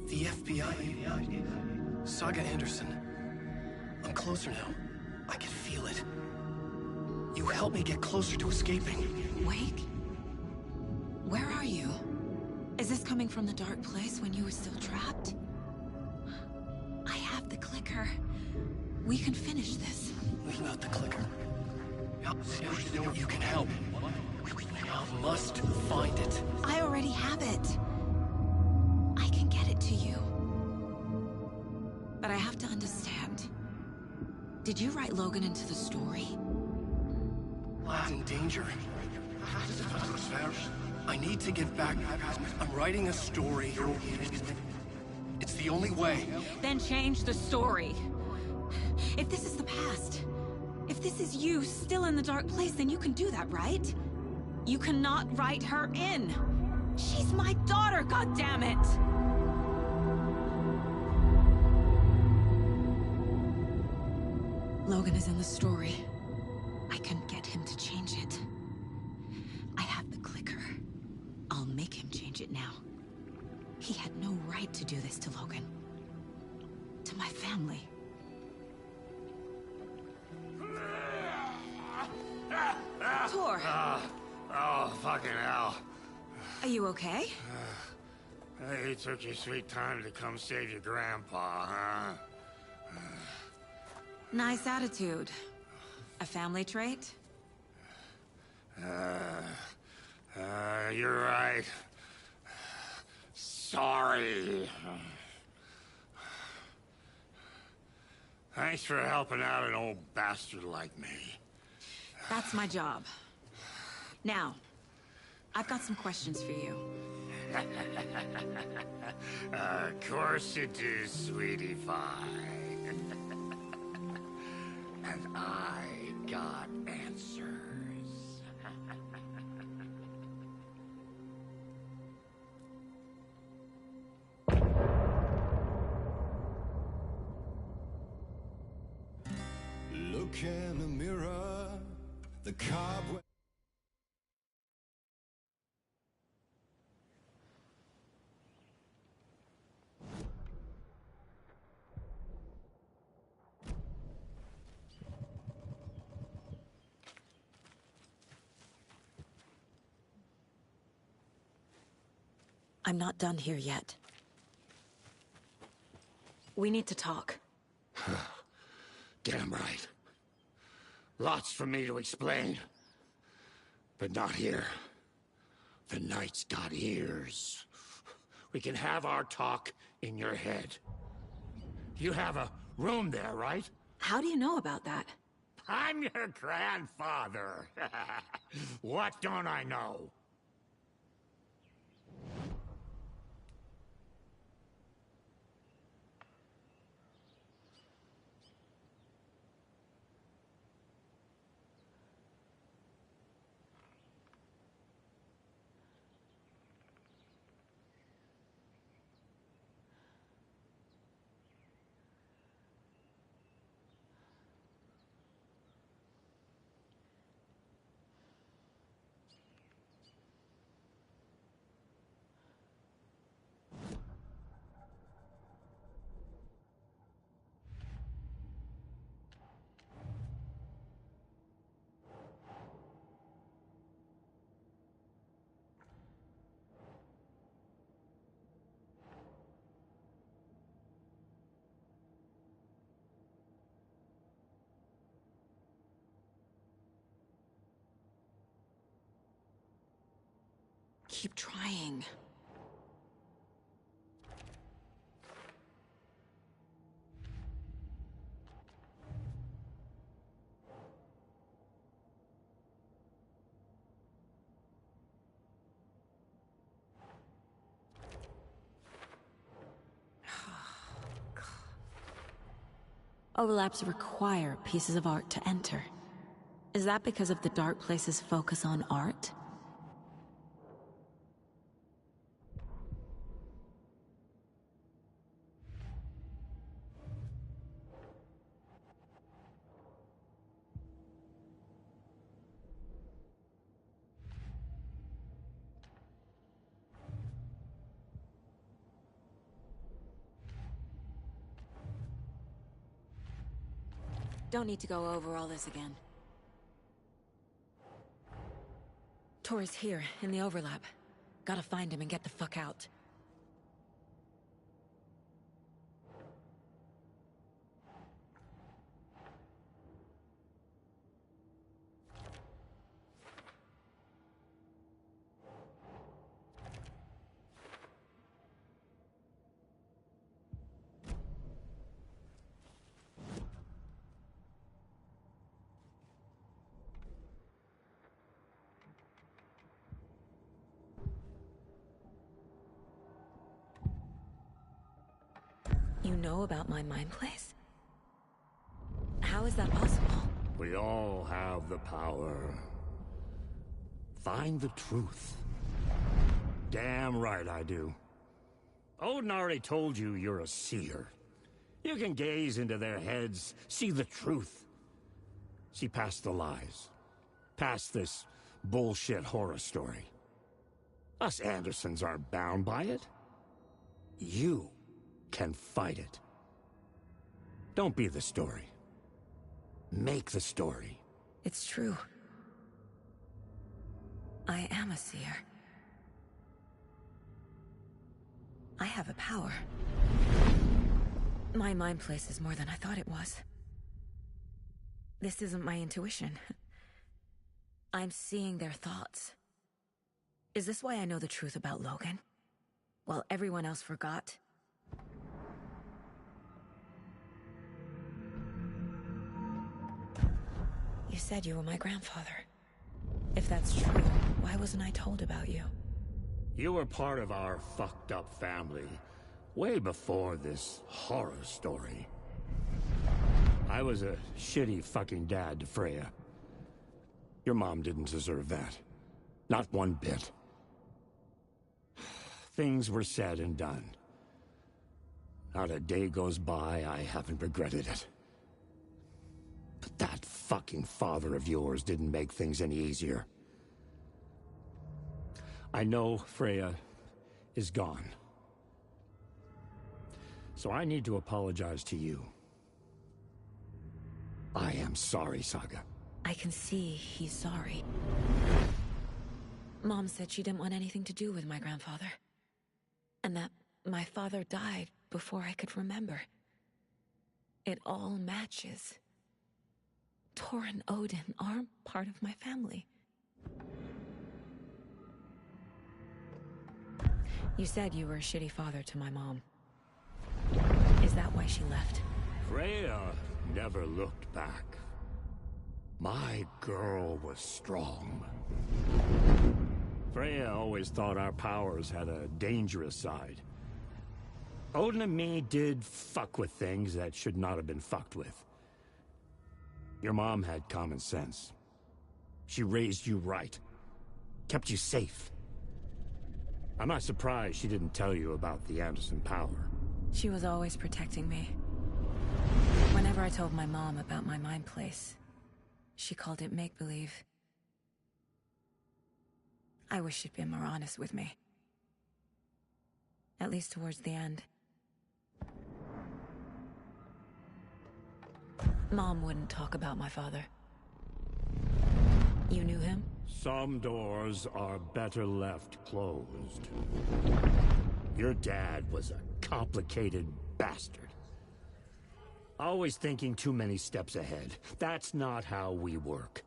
The FBI. Saga Anderson. I'm closer now. I can feel it. You helped me get closer to escaping. Wake? Where are you? Is this coming from the dark place when you were still trapped? I have the clicker. We can finish this. What about the clicker? You can help. I must find it. I already have it. I can get it to you. But I have to understand. Did you write Logan into the story? Lad's in danger. I need need to get back. I'm writing a story. It's the only way. Then change the story. If this is the past, if this is you still in the dark place, then you can do that, right? You cannot write her in. She's my daughter, goddammit! Logan is in the story. I can get him to change it. I have the clicker. I'll make him change it now. He had no right to do this to Logan. To my family. Tor! Oh, fucking hell. Are you okay? You took your sweet time to come save your grandpa, huh? Nice attitude. A family trait? You're right. Sorry. Thanks for helping out an old bastard like me. That's my job. Now, I've got some questions for you. Of course you do, sweetie pie. And I got answers. Look in the mirror, the cobweb. I'm not done here yet. We need to talk. Damn right. Lots for me to explain. But not here. The night's got ears. We can have our talk in your head. You have a room there, right? How do you know about that? I'm your grandfather. What don't I know? Keep trying. Overlaps require pieces of art to enter. Is that because of the Dark Place's focus on art? Don't need to go over all this again. Tor is here, in the overlap. Gotta find him and get the fuck out. know about my mind place? How is that possible? We all have the power. Find the truth. Damn right I do. Odin already told you you're a seer. You can gaze into their heads, see the truth. See past the lies. Past this bullshit horror story. Us Andersons aren't bound by it. You can fight it. Don't be the story. Make the story. It's true. I am a seer. I have a power. My mind place is more than I thought it was. This isn't my intuition. I'm seeing their thoughts. Is this why I know the truth about Logan? While everyone else forgot? You said you were my grandfather. If that's true, why wasn't I told about you? You were part of our fucked up family, way before this horror story. I was a shitty fucking dad to Freya. Your mom didn't deserve that. Not one bit. Things were said and done. Not a day goes by I haven't regretted it. But that fucking father of yours didn't make things any easier. I know Freya is gone. So I need to apologize to you. I am sorry, Saga. I can see he's sorry. Mom said she didn't want anything to do with my grandfather. And that my father died before I could remember. It all matches. Tor and Odin aren't part of my family. You said you were a shitty father to my mom. Is that why she left? Freya never looked back. My girl was strong. Freya always thought our powers had a dangerous side. Odin and me did fuck with things that should not have been fucked with. Your mom had common sense. She raised you right. Kept you safe. I'm not surprised she didn't tell you about the Anderson power. She was always protecting me. Whenever I told my mom about my mind place, she called it make-believe. I wish she'd been more honest with me. At least towards the end. Mom wouldn't talk about my father. You knew him? Some doors are better left closed. Your dad was a complicated bastard. Always thinking too many steps ahead. That's not how we work.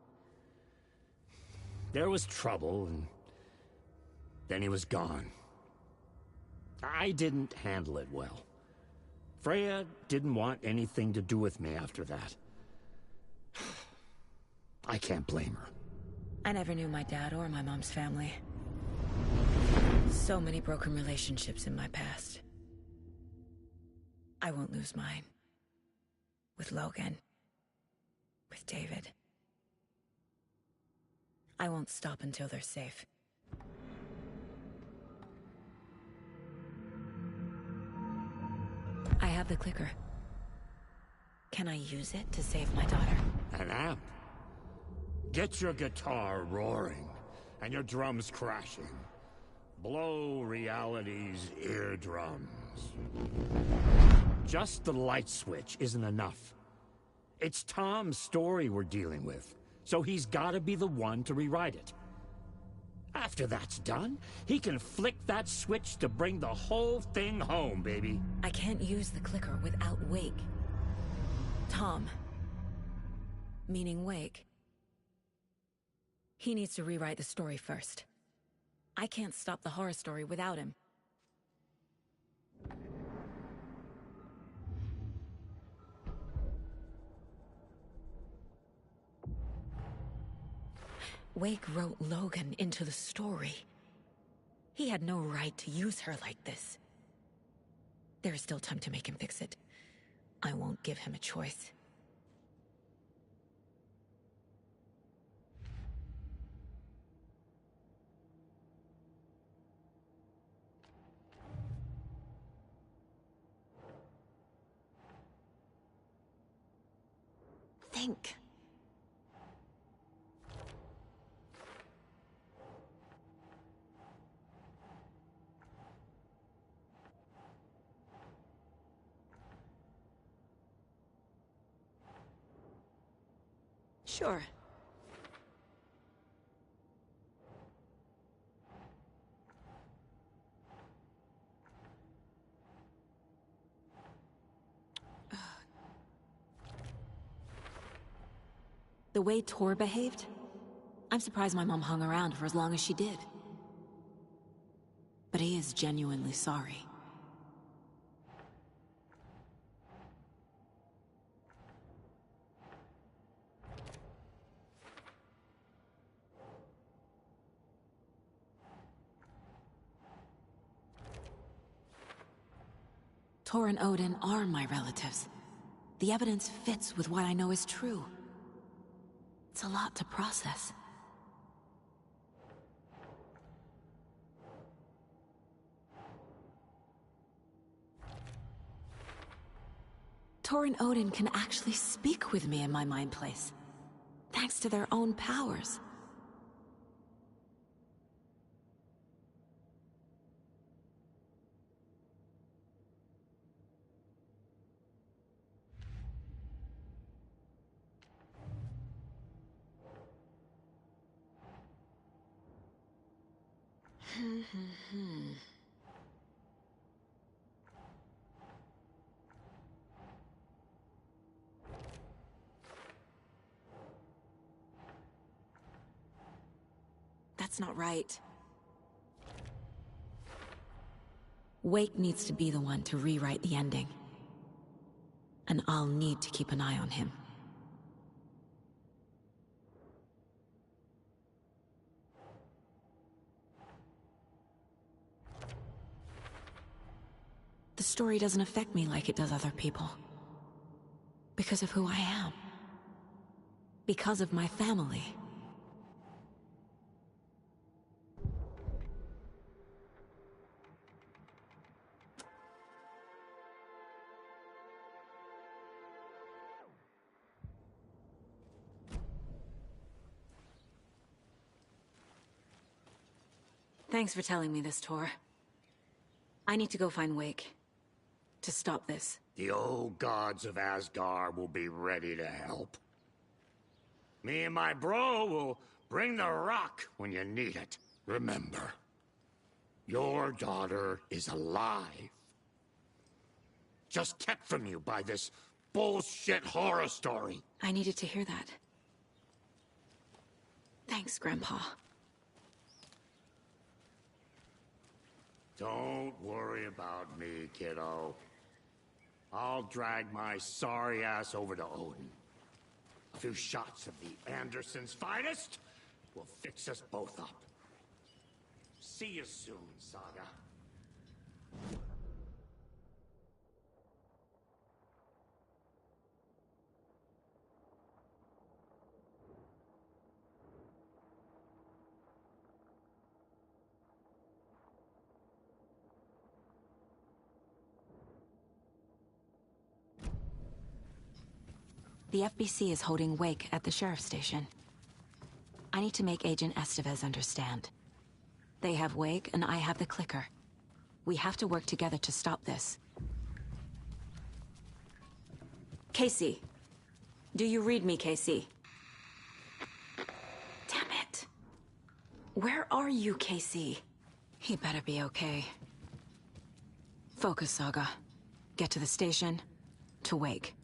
There was trouble, and then he was gone. I didn't handle it well. Freya didn't want anything to do with me after that. I can't blame her. I never knew my dad or my mom's family. So many broken relationships in my past. I won't lose mine. With Logan. With David. I won't stop until they're safe. I have the clicker. Can I use it to save my daughter? An amp? Get your guitar roaring, and your drums crashing. Blow reality's eardrums. Just the light switch isn't enough. It's Tom's story we're dealing with, so he's gotta be the one to rewrite it. After that's done, he can flick that switch to bring the whole thing home, baby. I can't use the clicker without Wake. Tom. Meaning Wake. He needs to rewrite the story first. I can't stop the horror story without him. Wake wrote Logan into the story. He had no right to use her like this. There is still time to make him fix it. I won't give him a choice. Think. Sure. The way Tor behaved? I'm surprised my mom hung around for as long as she did. But he is genuinely sorry. Tor and Odin are my relatives. The evidence fits with what I know is true. It's a lot to process. Tor and Odin can actually speak with me in my mind place, thanks to their own powers. That's not right. Wake needs to be the one to rewrite the ending. And I'll need to keep an eye on him. The story doesn't affect me like it does other people. Because of who I am. Because of my family. Thanks for telling me this, Tor. I need to go find Wake. To stop this. The old gods of Asgard will be ready to help. Me and my bro will bring the rock when you need it. Remember, your daughter is alive. Just kept from you by this bullshit horror story. I needed to hear that. Thanks, Grandpa. Don't worry about me, kiddo. I'll drag my sorry ass over to Odin. A few shots of the Andersons' finest will fix us both up. See you soon, Saga. The FBC is holding Wake at the sheriff's station. I need to make Agent Estevez understand. They have Wake, and I have the clicker. We have to work together to stop this. Casey. Do you read me, Casey? Damn it. Where are you, Casey? He better be okay. Focus, Saga. Get to the station, to Wake.